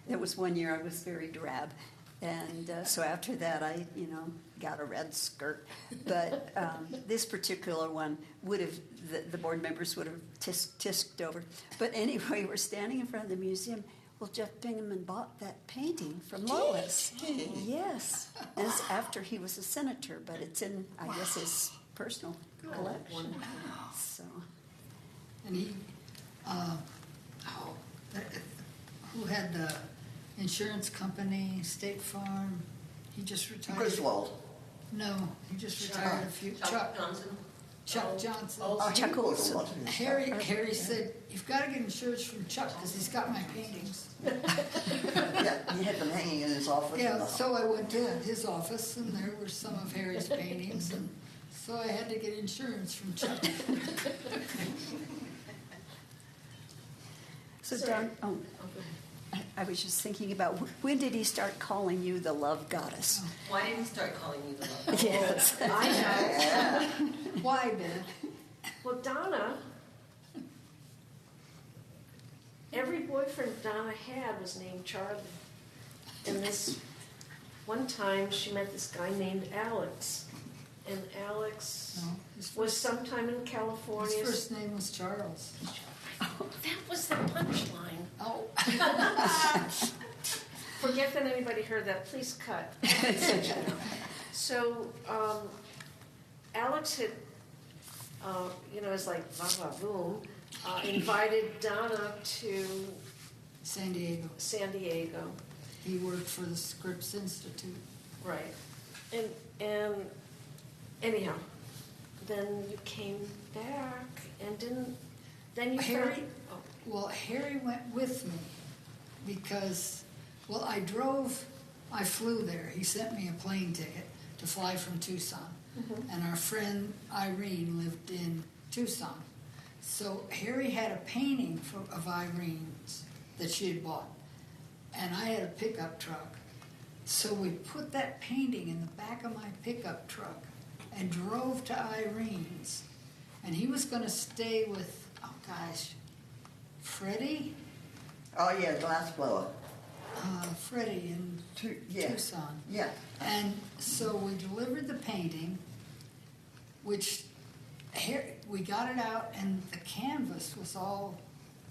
there was one year I was very drab. And so after that, I, got a red skirt. But this particular one would have, the board members would have tisked over. But anyway, we're standing in front of the museum. Well, Jeff Bingaman bought that painting from Lois. Yes. And it's after he was a senator, but it's in, I guess, his personal collection. So. And he, who had the insurance company, State Farm, he just retired. Griswold. No, he just retired a few. Chuck Johnson. Chuck Johnson. Oh, Chuck he bought a Olson. lot of his Harry said, you've got to get insurance from Chuck because he's got my paintings. stuff. Yeah, he had them hanging in his office. Yeah, so I went to his office and there were some of Harry's paintings, and so I had to get insurance from Chuck. So Don, I was just thinking about when did he start calling you the love goddess? Why didn't he start calling you the love? Yes. I know. Yeah. Why, Ben? Well, Donna, every boyfriend Donna had was named Charlie. And this one time she met this guy named Alex. And Alex No, his was first, sometime in California. his first name was Charles. That was the punchline. Oh, Forget that anybody heard that. Please cut. So Alex had, it's like blah, blah, boom, invited Donna to San Diego. San Diego. He worked for the Scripps Institute. Right. And anyhow, then you came back and then you Harry? found, oh, Well, Harry went with me because, I flew there. He sent me a plane ticket to fly from Tucson. And our friend Irene lived in Tucson. So Harry had a painting of Irene's that she had bought. And I had a pickup truck. So we put that painting in the back of my pickup truck and drove to Irene's. And he was going to stay with, Freddie? Oh, yeah, glassblower. Freddie in Tucson. Yeah. And so we delivered the painting, which we got it out, and the canvas was all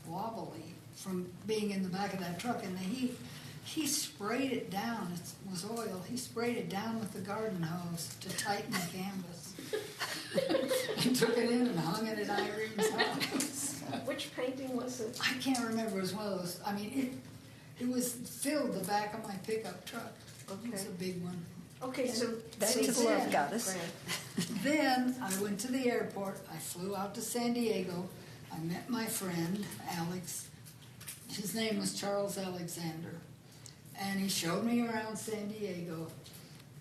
wobbly from being in the back of that truck. And he sprayed it down. It was oil. He sprayed it down with the garden hose to tighten the canvas. He took it in and hung it at Irene's house. which painting was it? I can't remember. It was one of those. I mean, it was filled the back of my pickup truck. It was Okay. a big one. Okay, so Back So to the then- love goddess. Grant. Then I went to the airport. I flew out to San Diego. I met my friend, Alex. His name was Charles Alexander. And he showed me around San Diego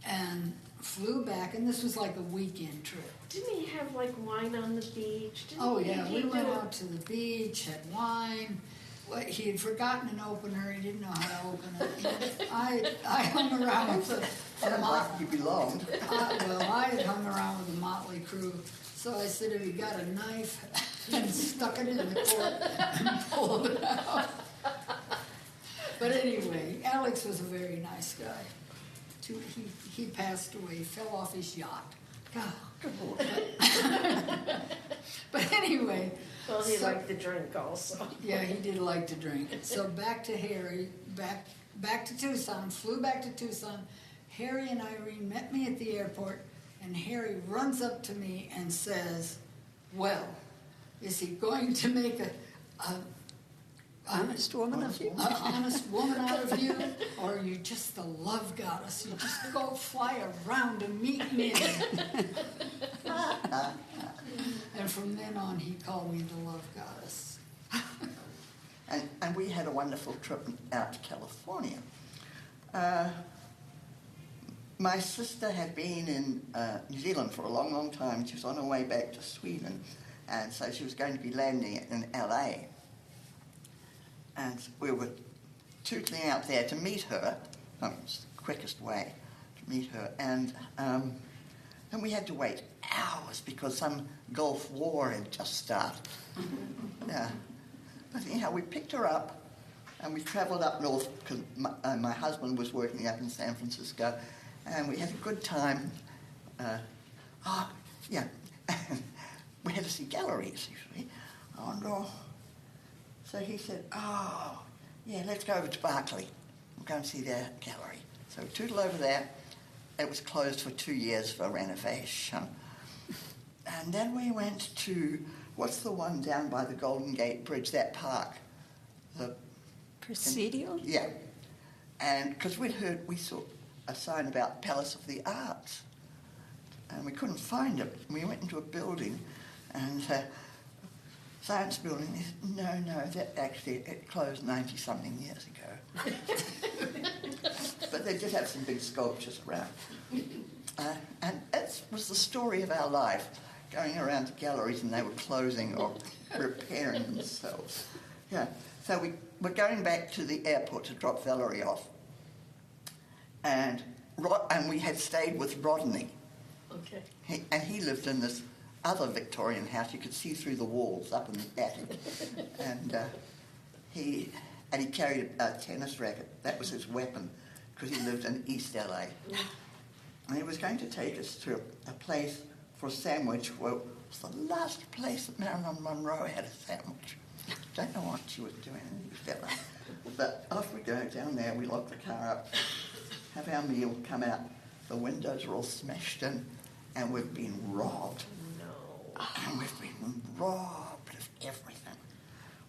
and flew back. And this was like a weekend trip. Didn't he have like wine on the beach? Oh, yeah. He We went do- out to the beach, had wine. Well, he had forgotten an opener. He didn't know how to open it. I hung around with the Sounds like you belonged. I had hung around with the Motley Crew, so I said, have you got a knife? And stuck it in the court and pulled it out. But anyway, Alex was a very nice guy. He passed away, fell off his yacht. But anyway. Well, he so- liked the drink also. Yeah, he did like to drink. So back to Harry, back to Tucson, flew back to Tucson. Harry and Irene met me at the airport, and Harry runs up to me and says, well, is he going to make a Honest woman of you. an honest woman out of you, or are you just the love goddess? You just go fly around to meet men. And from then on, he called me the love goddess. And we had a wonderful trip out to California. My sister had been in New Zealand for a long, long time. She was on her way back to Sweden, and so she was going to be landing in LA. And we were tootling out there to meet her. It was the quickest way to meet her. And we had to wait hours because some Gulf War had just started. Yeah. But anyhow, we picked her up and we travelled up north because my husband was working up in San Francisco, and we had a good time. We had to see galleries usually. Oh no. So he said, oh, yeah, let's go over to Berkeley. We'll go and see their gallery. So we tootled over there. It was closed for 2 years for renovation. And then we went to, what's the one down by the Golden Gate Bridge, that park? Presidio? Yeah. And because we saw a sign about Palace of the Arts. And we couldn't find it. We went into a building and science building. They said, no, that actually, it closed 90-something years ago. But they did have some big sculptures around. And that was the story of our life, going around to galleries and they were closing or repairing themselves. Yeah. So we were going back to the airport to drop Valerie off. And we had stayed with Rodney. Okay. He lived in this other Victorian house. You could see through the walls up in the attic. And he carried a tennis racket. That was his weapon because he lived in East LA. And he was going to take us to a place for a sandwich. Well, it was the last place that Marilyn Monroe had a sandwich. Don't know what she was doing in East LA. But off we go down there. We lock the car up, have our meal, come out. The windows are all smashed in, and we've been robbed. And we've been robbed of everything.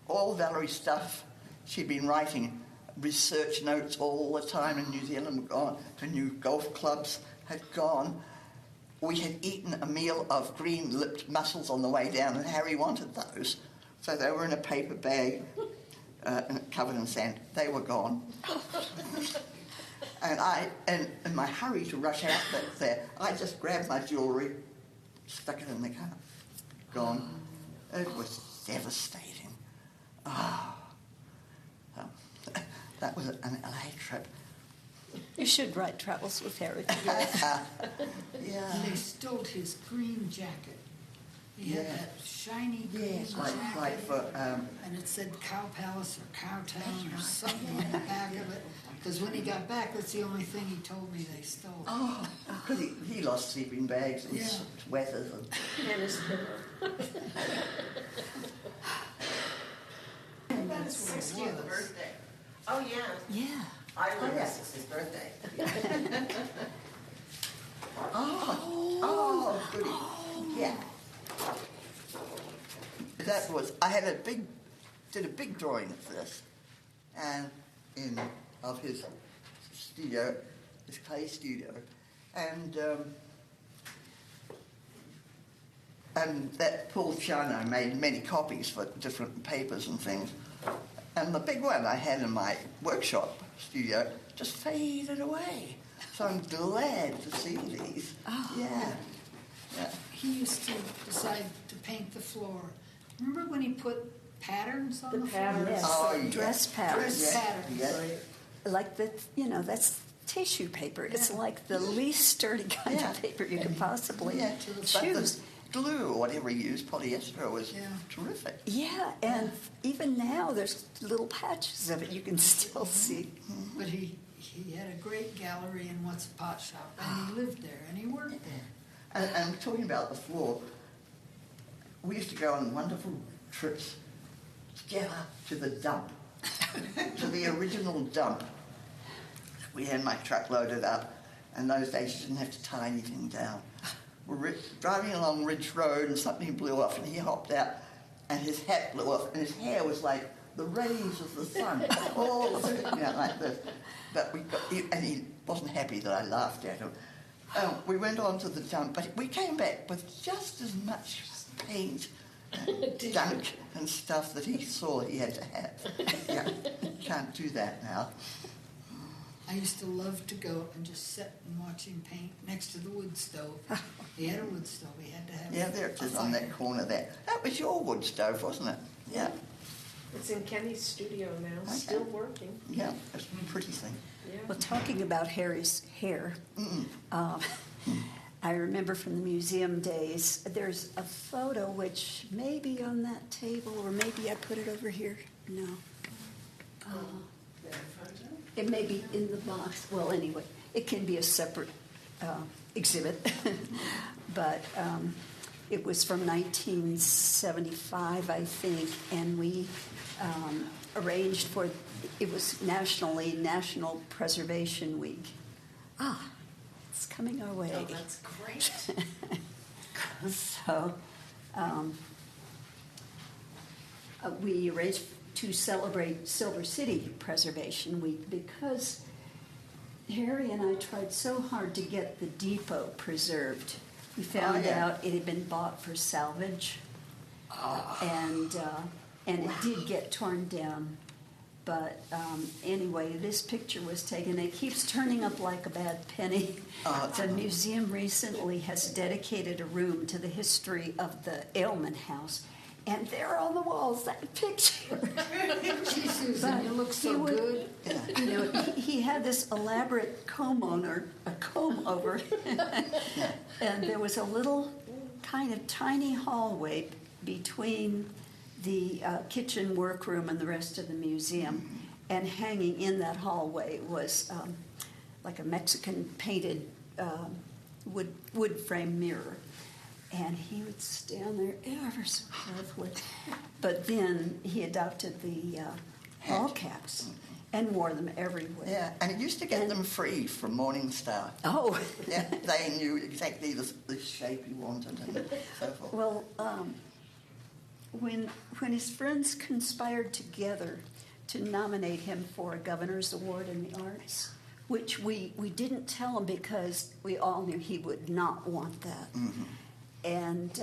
All Valerie's stuff, she'd been writing research notes all the time in New Zealand, gone to new golf clubs, had gone. We had eaten a meal of green-lipped mussels on the way down, and Harry wanted those. So they were in a paper bag covered in sand. They were gone. And in my hurry to rush out there, I just grabbed my jewellery, stuck it in the car. Gone. It was devastating. That was an LA trip. You should write Travels with Harry. Yeah. And they stole his green jacket. He had Yeah. that shiny green Yes, jacket. like for And it said Cow Palace or Cowtown or something on the back of it. Because when he got back, that's the only thing he told me they stole. because he lost sleeping bags and Yeah. sweaters And his pillow. And About his that's what it 60th was. birthday. Oh, yeah. Yeah. I remember yeah. his 60th birthday. goody. Yeah. That was, did a big drawing of this, and of his studio, his clay studio, and that Paul Ciano made many copies for different papers and things. And the big one I had in my workshop studio just faded away. So I'm glad to see these. Oh. Yeah. He used to decide to paint the floor. Remember when he put patterns on The the floor? patterns. Yes. Oh, yeah. Dress patterns. Dress patterns. Yeah. Like that, that's tissue paper. It's Yeah. like the least sturdy kind Yeah. of paper you could possibly Yeah, but the choose. glue or whatever he used, polyester, was Yeah. terrific. Yeah, and even now there's little patches of it you can still see. But he He had a great gallery in What's a Pot Shop, and he lived there, and he worked there. And talking about the floor, we used to go on wonderful trips together to the dump, to the original dump. We had my truck loaded up, and those days you didn't have to tie anything down. We're driving along Ridge Road, and something blew off, and he hopped out, and his hat blew off, and his hair was like the rays of the sun, all sticking out like this. But and he wasn't happy that I laughed at him. We went on to the dump, but we came back with just as much paint, gunk and stuff that he saw he had to have. Yeah, can't do that now. I used to love to go and just sit and watch him paint next to the wood stove. He had a wood stove. He had to have. Yeah, there it a is on fire. that corner there. That was your wood stove, wasn't it? Yeah, It's in Kenny's studio now, Okay. still working. yeah, it's a pretty thing. Yeah. Well, talking about Harry's hair, I remember from the museum days, there's a photo which may be on that table, or maybe I put it over here. No. It may be in the box. Well, anyway, it can be a separate exhibit. But it was from 1975, I think, and we arranged for, it was National Preservation Week. It's coming our way. Oh, that's great. So we arranged to celebrate Silver City Preservation Week because Harry and I tried so hard to get the depot preserved. We found out it had been bought for salvage, and it did get torn down. But anyway, this picture was taken. It keeps turning up like a bad penny. The museum recently has dedicated a room to the history of the Aylman House. And there on the walls, that picture. Gee, Susan, you look so good. You know, he had this elaborate comb over, and there was a little kind of tiny hallway between the kitchen workroom and the rest of the museum. And hanging in that hallway was like a Mexican painted wood frame mirror. And he would stand there ever so carefully. But then he adopted the all caps and wore them everywhere. Yeah, and it used to get them free from Morningstar. Oh. Yeah, they knew exactly the shape he wanted and so forth. Well, when his friends conspired together to nominate him for a governor's award in the arts, which we didn't tell him because we all knew he would not want that. Mm-hmm. And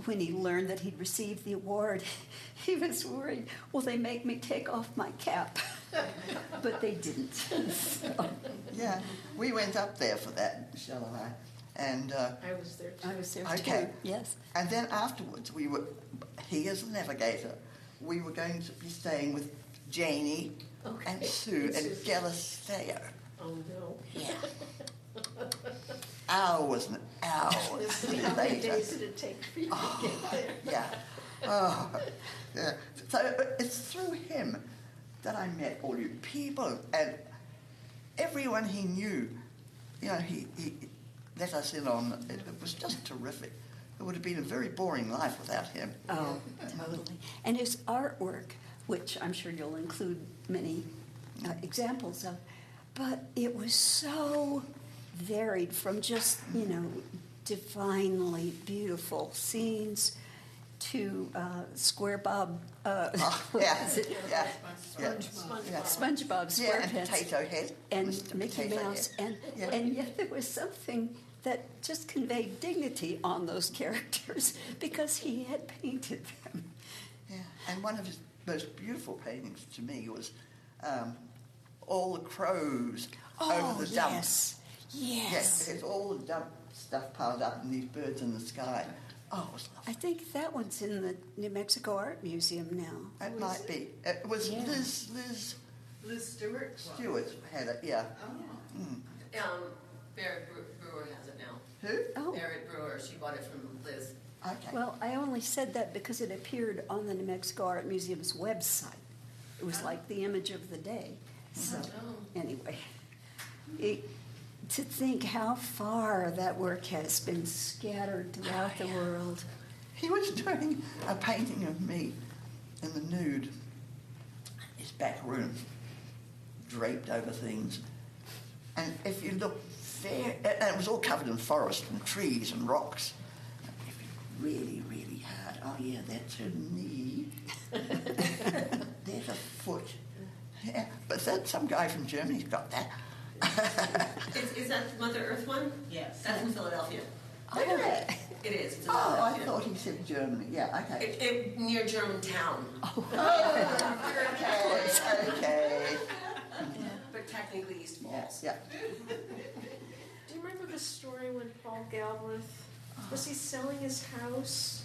when he learned that he'd received the award, he was worried, will they make me take off my cap? But they didn't. So. Yeah, we went up there for that, Michelle and I. And I was there too. I was there Okay. too, yes. and then afterwards, he as a navigator, we were going to be staying with Janie and Sue and Galisteo. Oh, no. Yeah. Hours and hours How many later. days did it take for you to get there? Yeah. Oh, yeah. So it's through him that I met all you people and everyone he knew. You know, he let us in on it. It was just terrific. It would have been a very boring life without him. Oh, totally. And his artwork, which I'm sure you'll include many examples of, but it was so varied from just, divinely beautiful scenes to Square Bob, Yeah, is it? yeah, yeah. SpongeBob Yeah, and SquarePants Potato Head. and Mr. Mickey Potato Mouse, Head. and yet there was something that just conveyed dignity on those characters because he had painted them. Yeah, and one of his most beautiful paintings to me was all the crows over the dump. Yes. Yes, it's all the dump stuff piled up and these birds in the sky. Oh, it was lovely. I think that one's in the New Mexico Art Museum now. It might be. It was Yeah. Liz Stewart? Stewart had it, yeah. Barrett Brewer has it now. Who? Oh, Barrett Brewer, she bought it from Liz. Okay. well, I only said that because it appeared on the New Mexico Art Museum's website. It was like the image of the day. So, anyway. anyway, to think how far that work has been scattered throughout the world. He was doing a painting of me in the nude, his back room, draped over things. And if you look and it was all covered in forest and trees and rocks. And if you really, really hard, oh yeah, that's her knee. There's a foot. Yeah, but then some guy from Germany's got that. Is that Mother Earth one? Yes. That's in Philadelphia. Oh, yeah. It is. It's in Oh, I Philadelphia. thought he said Germany. Yeah, okay. Near Germantown. Okay. But technically East Falls. Yeah. Do you remember the story when Paul Galbraith, was he selling his house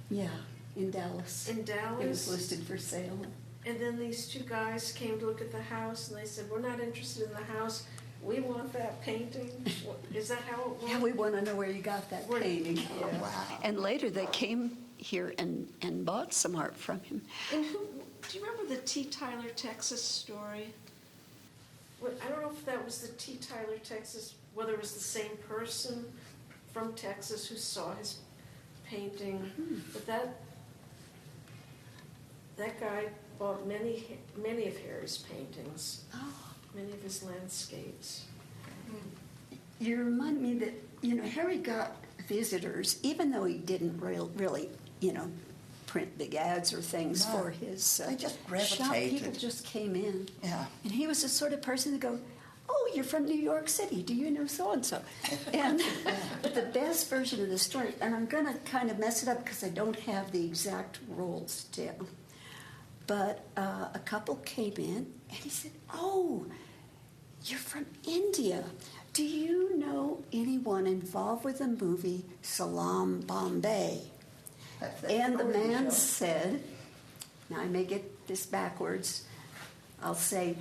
Yeah, in Dallas. in Dallas? It was listed for sale. And then these two guys came to look at the house and they said, we're not interested in the house, we want that painting. Is that how it Yeah, went? we want to know where you got that Where- painting. Oh, wow. And later they came here and bought some art from him. And who, do you remember the T. Tyler, Texas story? I don't know if that was the T. Tyler, Texas, whether it was the same person from Texas who saw his painting, but that guy bought many of Harry's paintings, many of his landscapes. You remind me that, Harry got visitors, even though he didn't really, print big ads or things No, for his they just shop. gravitated. People just came in. Yeah. And he was the sort of person to go, oh, you're from New York City. Do you know so-and-so? And the best version of the story, and I'm going to kind of mess it up because I don't have the exact rules down, but a couple came in, and he said, oh, you're from India. Do you know anyone involved with the movie Salam Bombay? And the man said, now I may get this backwards, I'll say,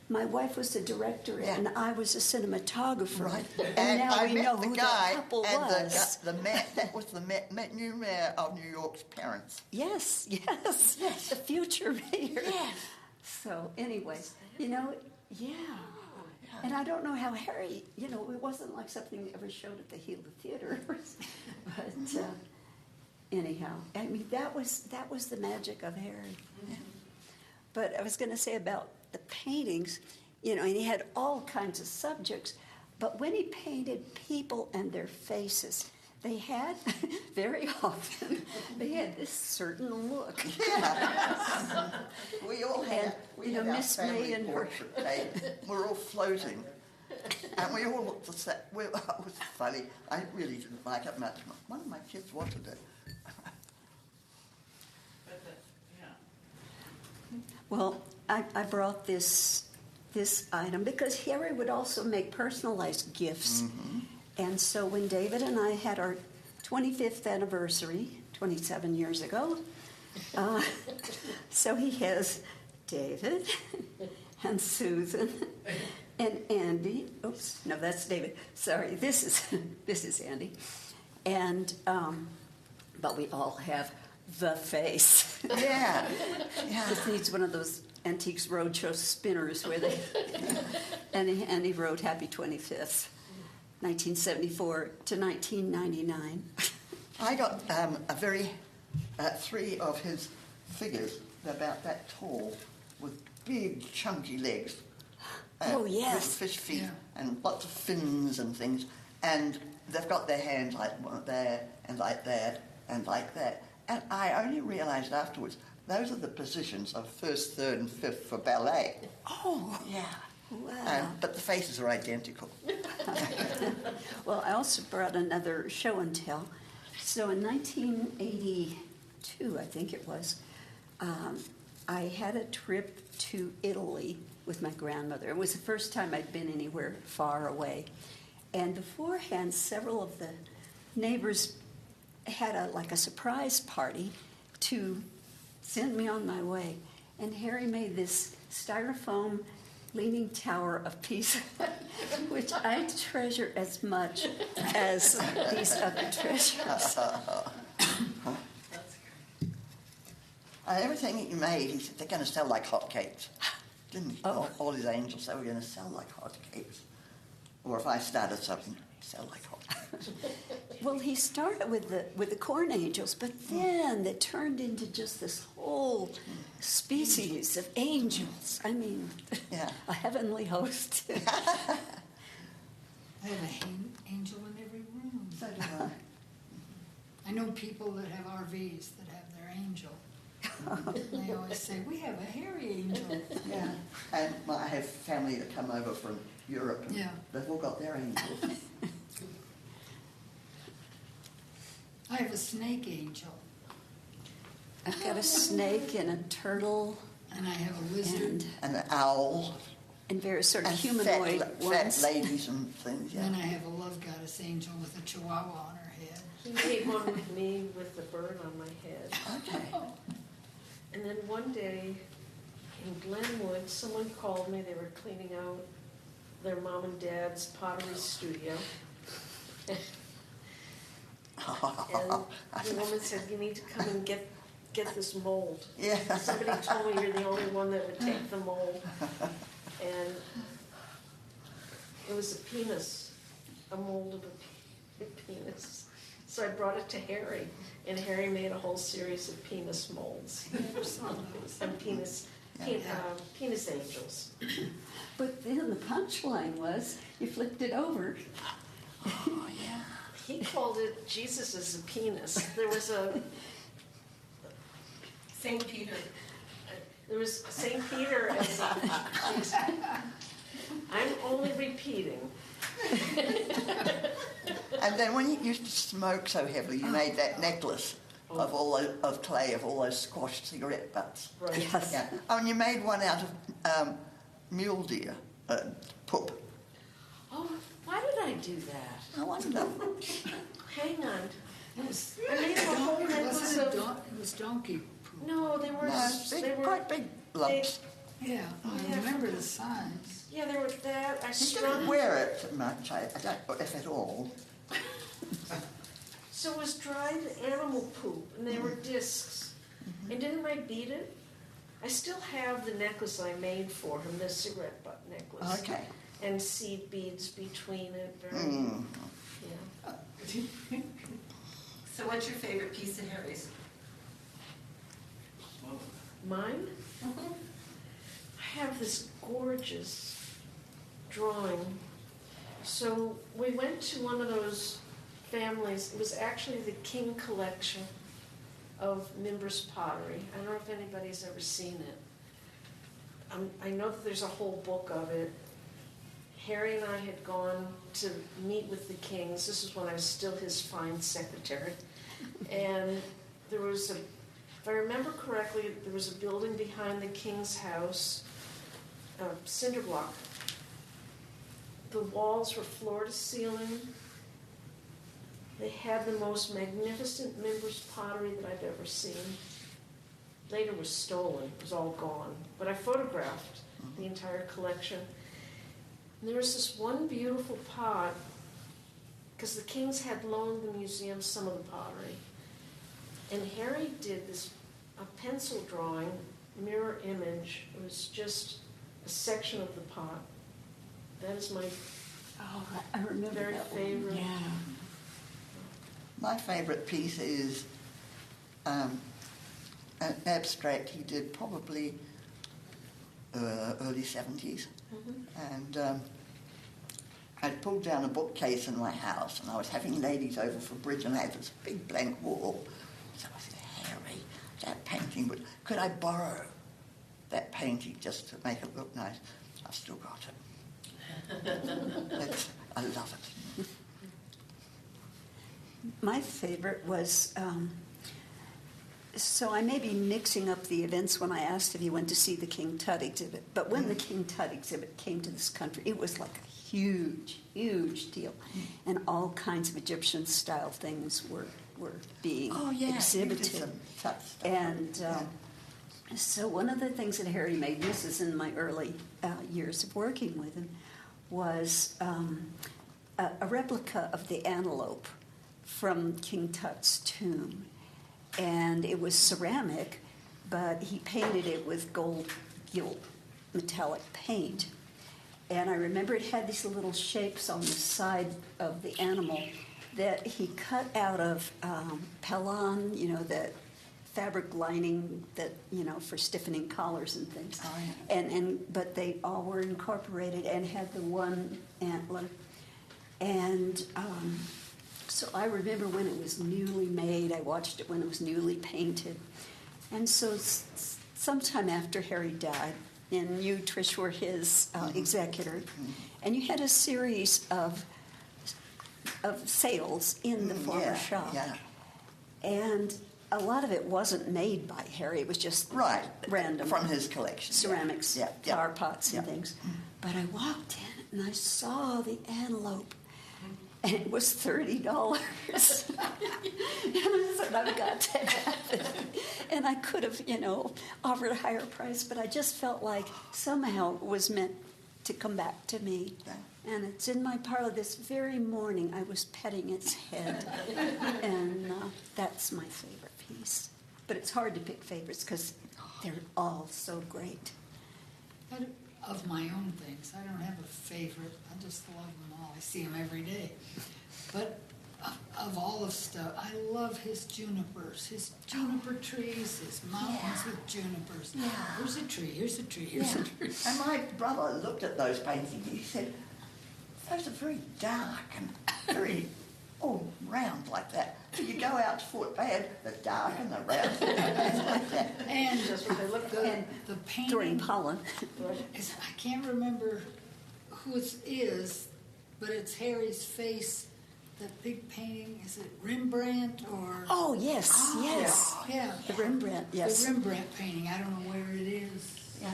my wife was the director and I was a cinematographer. Right. And now I we met know the who guy that couple and was. the mayor, that was the new mayor of New York's parents. Yes, the future mayor. Yes. So anyway, yeah. And I don't know how Harry, it wasn't like something they ever showed at the Gila Theater. But anyhow, I mean, that was the magic of Harry. But I was going to say about the paintings, and he had all kinds of subjects, but when he painted people and their faces, they had, very often, they had this certain look. Yeah. We all had, we had our Miss family May and her. portrait taken. We're all floating. And we all looked the same. It was funny. I really didn't like it much. One of my kids wanted it. Well, I brought this item because Harry would also make personalized gifts. Mm-hmm. And so when David and I had our 25th anniversary, 27 years ago, so he has David and Susan and Andy. Oops, no, that's David. Sorry, this is Andy. And but we all have the face. Yeah. This needs one of those Antiques Roadshow spinners where they. And he wrote Happy 25th, 1974 to 1999. I got three of his figures, they're about that tall, with big chunky legs. Oh, yes. With fish feet and lots of fins and things. And they've got their hands like there and like that and like that. And I only realised afterwards, those are the positions of first, third and fifth for ballet. Oh, Yeah. wow. But the faces are identical. Well, I also brought another show and tell. So in 1982, I think it was, I had a trip to Italy with my grandmother. It was the first time I'd been anywhere far away. And beforehand, several of the neighbors had a surprise party to send me on my way. And Harry made this styrofoam leaning tower of Pisa, which I treasure as much as these other treasures. Everything that you made, he said, they're going to sell like hotcakes. didn't he? Oh. All his angels, they were going to sell like hotcakes. Or if I started something, sell like hotcakes. Well, he started with the corn angels, but then it turned into just this whole species of angels. I mean, Yeah. a heavenly host. I have an angel in every room. So do I. I know people that have RVs that have their angel. And they always say, we have a hairy angel. Yeah. And I have family that come over from Europe. And Yeah. They've all got their angels. I have a snake angel, I've got a snake and a turtle and I have a lizard, And an owl. and various sort of And humanoid fat ones. ladies and things, and then yeah. I have a love goddess angel with a chihuahua on her head. He made one with me with the bird on my head. Okay. And then one day in Glenwood, someone called me. They were cleaning out their mom and dad's pottery studio. And the woman said, you need to come and get this mold. Yeah. Somebody told me you're the only one that would take the mold. And it was a penis, a mold of a penis. So I brought it to Harry, and Harry made a whole series of penis molds. And penis angels. But then the punchline was, you flipped it over. Oh, yeah. He called it Jesus as a penis. There was St. Peter. St. Peter as a, I'm only repeating. And then when you used to smoke so heavily, you made that necklace of of clay of all those squashed cigarette butts. Right. Yes. Yeah. Oh, and you made one out of mule deer, poop. Oh, why did I do that? I wonder. Hang on. It was, I made a whole necklace of. it was donkey poop. No, they were. No, They were. quite big lumps. Yeah, Oh, I yeah. remember the size. Yeah, they were that. I You strung. didn't wear it much, I don't, if at all. So it was dried animal poop, and they were discs. And didn't I beat it? I still have the necklace I made for him, the cigarette butt necklace. Okay. And seed beads between it. Very, Mm. yeah. So what's your favorite piece of Harry's? Mine? I have this gorgeous drawing. So we went to one of those families. It was actually the King collection of Mimbers pottery. I don't know if anybody's ever seen it. I know that there's a whole book of it. Harry and I had gone to meet with the Kings. This is when I was still his fine secretary. And there was if I remember correctly, there was a building behind the King's house, a cinder block. The walls were floor to ceiling. They had the most magnificent Mimbers pottery that I've ever seen. Later was stolen, it was all gone. But I photographed the entire collection. And there was this one beautiful pot, because the Kings had loaned the museum some of the pottery. And Harry did a pencil drawing, mirror image. It was just a section of the pot. That is my Oh, I remember very that one. favorite. Yeah. My favourite piece is an abstract he did probably early 70s. And I'd pulled down a bookcase in my house and I was having ladies over for bridge and I had this big blank wall. So I said, Harry, that painting, could I borrow that painting just to make it look nice? I've still got it. I love it. My favorite was, so I may be mixing up the events when I asked if he went to see the King Tut exhibit, but when the King Tut exhibit came to this country, it was like a huge, huge deal. And all kinds of Egyptian style things were being exhibited. Some Tut stuff. And so one of the things that Harry made, this is in my early years of working with him, was a replica of the antelope from King Tut's tomb. And it was ceramic, but he painted it with gold gilt metallic paint. And I remember it had these little shapes on the side of the animal that he cut out of Pelon, that fabric lining that, for stiffening collars and things. Oh, yeah. But they all were incorporated and had the one antler. And so I remember when it was newly made, I watched it when it was newly painted. And so sometime after Harry died, and you, Trish, were his executor, and you had a series of sales in the former shop. Yeah. And a lot of it wasn't made by Harry. It was just random. From his collection. Ceramics, Yeah. flower pots and Yeah. things. But I walked in and I saw the antelope, and it was $30. And I said, I've got to have it. And I could have, offered a higher price, but I just felt like somehow it was meant to come back to me. Yeah. And it's in my parlor. This very morning, I was petting its head. And that's my favorite piece. But it's hard to pick favorites because they're all so great. Of my own things, I don't have a favorite. I just love them all. I see them every day. But of all of stuff, I love his junipers, his juniper trees, his mountains with junipers. Yeah. Here's a tree, here's a tree, here's a tree. And my brother looked at those paintings and he said, those are very dark and very all round like that. You go out to Fort Bayard, the dark and the round, it's like that. And Just what they look the, like. the Throwing painting, pollen. I can't remember who it is, but it's Harry's face. That big painting, is it Rembrandt or? Oh, yes, yes. Yeah. The Rembrandt, yes. The Rembrandt painting, I don't know where it is. Yeah.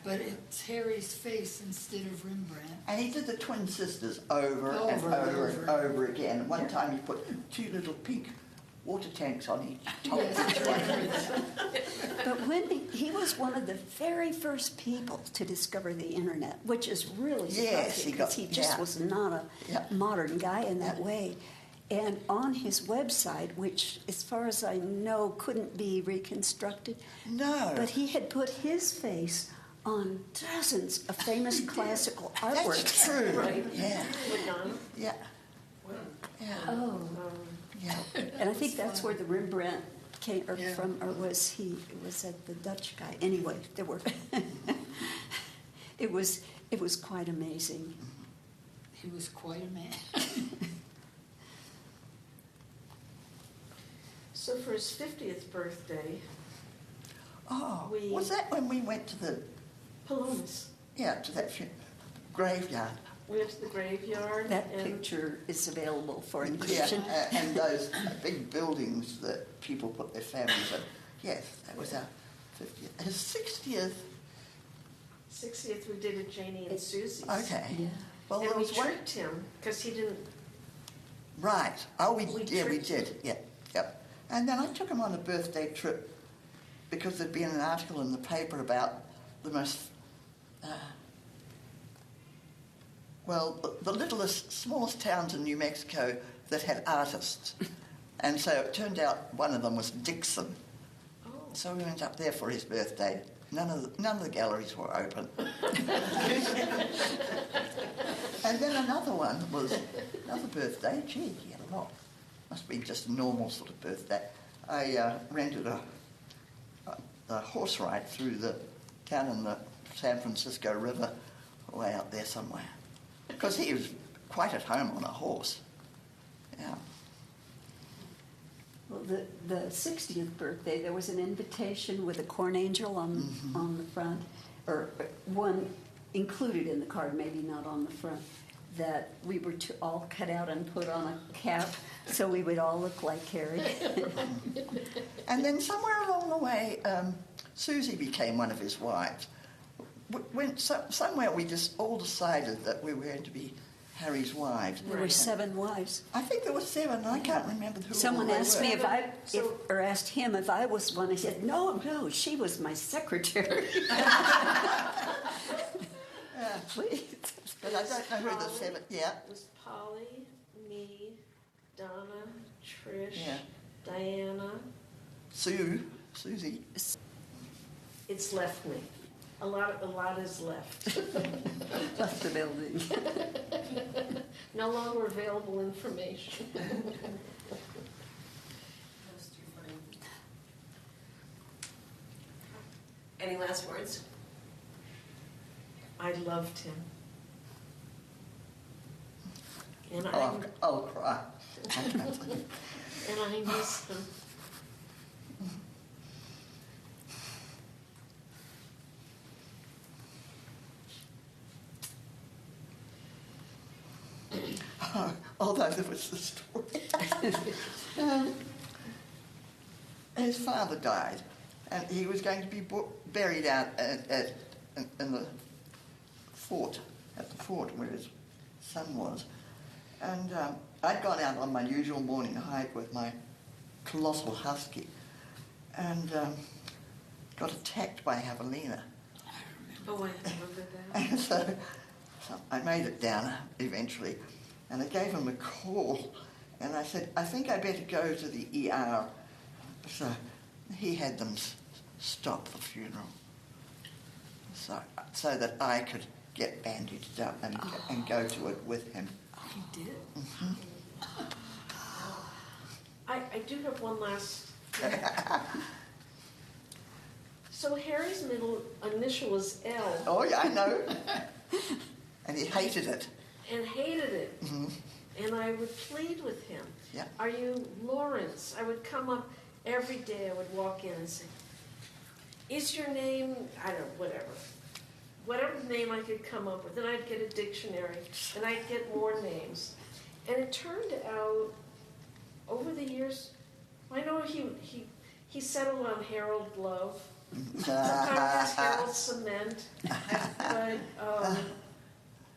But it's Harry's face instead of Rembrandt. And he did the twin sisters over and Over and over and over. over again. One time he put 2 little pink water tanks on each top. Yes. But when he was one of the very first people to discover the internet, which is really Yes, surprising he got- because he just yeah. was not a Yeah. modern guy in that way. And on his website, which as far as I know couldn't be reconstructed, No. but he had put his face on dozens of famous classical artwork. That's true. Right. Yeah. Madonna. Yeah. Yeah. Oh, Yeah. and I think that's where the Rembrandt came Yeah. from, or was at the Dutch guy. Anyway, there were. It was quite amazing. He was quite a man. So for his 50th birthday, Oh, We- was that when we went to the Palomas. to that graveyard? We went to the graveyard. That and picture is available for Yeah, inclusion. and those big buildings that people put their families in. Yes, that was our 50th. His 60th. 60th, we did it Janie and Susie's. Okay. Yeah. Well, And there we was one. tricked him because he didn't. Right. Oh, we We did. tricked Yeah. Yep. And then I took him on a birthday trip because there'd been an article in the paper about the most, the littlest, smallest towns in New Mexico that had artists. And so it turned out one of them was Dixon. Oh. So we went up there for his birthday. None of the galleries were open. And then another one was another birthday. Gee, he had a lot. Must be just a normal sort of birthday. I rented a horse ride through down in the San Francisco River, way out there somewhere. Because he was quite at home on a horse. Yeah. Well, the 60th birthday, there was an invitation with a corn angel on the front, or one included in the card, maybe not on the front, that we were to all cut out and put on a cap so we would all look like Harry. And then somewhere along the way, Susie became one of his wives. Somewhere we just all decided that we were going to be Harry's wives. There were 7 wives. I think there were 7, and I can't remember who Someone all they asked were. me So- or asked him if I was one. I said, no, she was my secretary. Please. But I don't know who the 7... Yeah. It was Polly, me, Donna, Trish, Yeah. Diana. Susie. It's left me. A lot is left. Left the building. No longer available information. That was too funny. Any last words? I loved him. And I'll cry. and I miss him. Although there was the story. His father died, and he was going to be buried out in the fort, at the fort where his son was. And I'd gone out on my usual morning hike with my colossal husky, and got attacked by javelina. Oh, I remember that. And so I made it down eventually, and I gave him a call, and I said, I think I better go to the ER. So he had them stop the funeral, so that I could get bandaged up and go to it with him. He did? Mm-hmm. I do have one last... So Harry's middle initial was L. Oh, yeah, I know. And he hated it. And hated it. Mm-hmm. And I would plead with him. Yeah. Are you Lawrence? I would come up every day. I would walk in and say, is your name, I don't know, whatever name I could come up with. Then I'd get a dictionary, and I'd get more names. And it turned out, over the years, I know he settled on Harold Love. Sometimes it's Harold Cement. But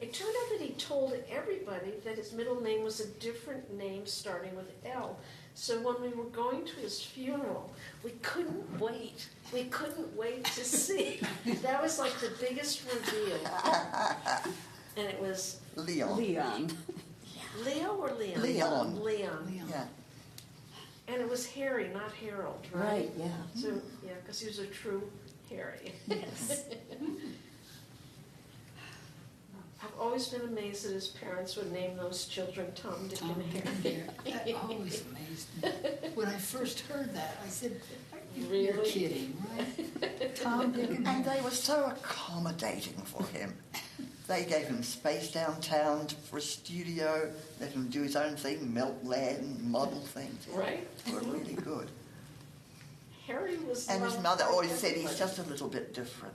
it turned out that he told everybody that his middle name was a different name starting with L. So when we were going to his funeral, we couldn't wait. We couldn't wait to see. That was like the biggest reveal. And it was Leon. Leo or Leon? Leon. Leon. Yeah. And it was Harry, not Harold, right? Right, yeah. So, yeah, because he was a true Harry. Yes. Oh, I've always been amazed that his parents would name those children Tom, Dick, Tom, and Dick, and Harry. Harry. That always amazed me. When I first heard that, I said, you're Really? kidding, right? Tom, Dick, and And Harry. they were so accommodating for him. They gave him space downtown for a studio, let him do his own thing, melt lead and model things. Right. They were really good. Harry was And his loved mother by always said he's everybody. just a little bit different.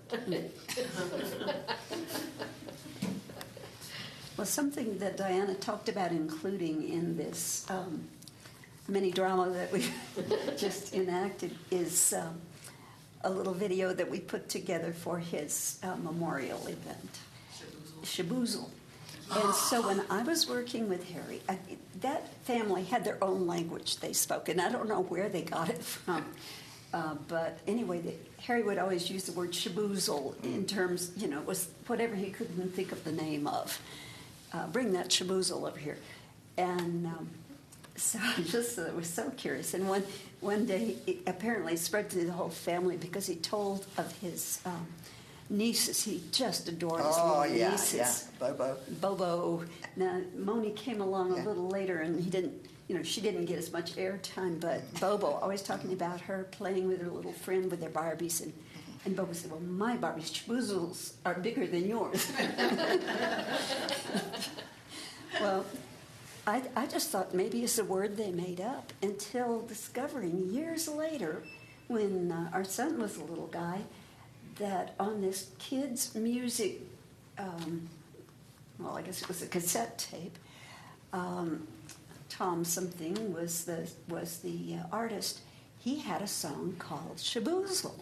Well, something that Diana talked about including in this mini drama that we just enacted is a little video that we put together for his memorial event, Shaboozle. And so when I was working with Harry, that family had their own language they spoke, and I don't know where they got it from. But anyway, Harry would always use the word shaboozle in terms, it was whatever he couldn't think of the name of. Bring that shaboozle over here. And so I just was so curious. And one day, it apparently spread to the whole family because he told of his nieces. He just adored his little nieces. Yeah, Bobo. Bobo. Now, Moni came along Yeah. a little later, and he didn't, she didn't get as much airtime, but Bobo, always talking about her playing with her little friend with their Barbies, and Bobo said, well, my Barbie's shaboozles are bigger than yours. Well, I just thought maybe it's a word they made up until discovering years later when our son was a little guy that on this kids' music, I guess it was a cassette tape, Tom something was the artist. He had a song called Shaboozle.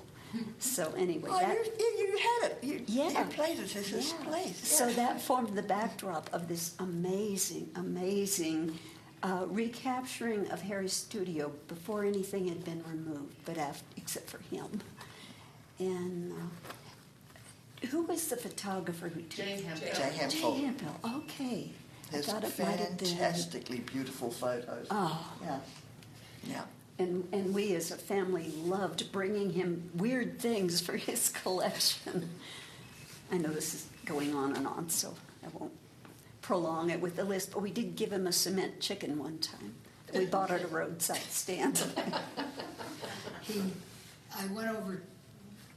So anyway, Oh, you had it. You played it at his place. So that formed the backdrop of this amazing, amazing recapturing of Harry's studio before anything had been removed, but except for him. And who was the photographer who took Jay Hemphill. Jay Hemphill. Jay Hemphill. Okay. His I thought it might have been. fantastically beautiful photos. Oh. Yeah. Yeah. And we as a family loved bringing him weird things for his collection. I know this is going on and on, so I won't prolong it with the list, but we did give him a cement chicken one time that we bought at a roadside stand. I went over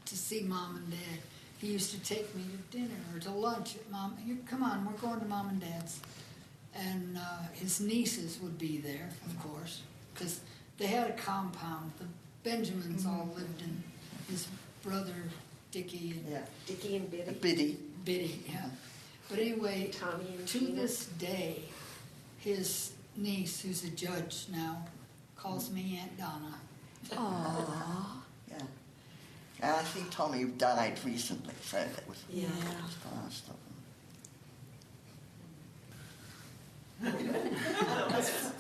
to see Mom and Dad. He used to take me to dinner or to lunch at Mom. Here, come on, we're going to Mom and Dad's. And his nieces would be there, of course, because they had a compound. The Benjamins all lived in his brother Dickie and Yeah. Dickie and Biddy. Biddy. Biddy, yeah. But anyway, Tommy and to Tina. this day, his niece, who's a judge now, calls me Aunt Donna. Aww. Yeah. I think Tommy died recently, so that was Yeah. fast of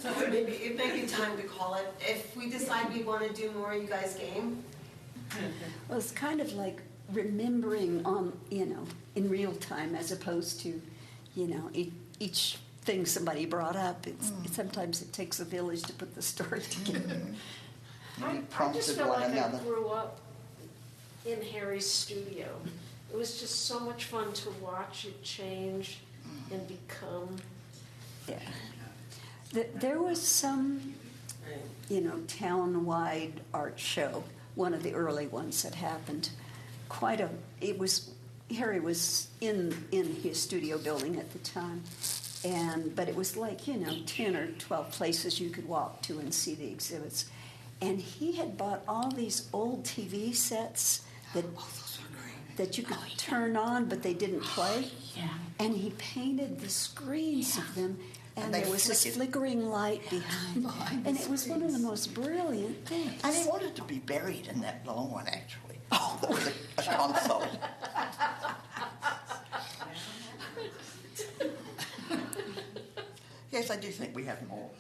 So it may be time to call it. If we decide we want to do more, you guys game? Well, it's kind of like remembering on, in real time as opposed to, each thing somebody brought up. Sometimes it takes a village to put the story together. I just prompted feel one like another. I grew up in Harry's studio. It was just so much fun to watch it change and become. Yeah. There was some, town-wide art show, one of the early ones that happened. Harry was in his studio building at the time, but it was like, 10 or 12 places you could walk to and see the exhibits. And he had bought all these old TV sets that you could turn on, but they didn't play. Yeah. And he painted the screens of them, and they there was this flickered. flickering light behind. Behind And the it was one of the screens. most brilliant things. And he wanted to be buried in that long one, actually. Oh, that was a console. Yes, I do think we have more.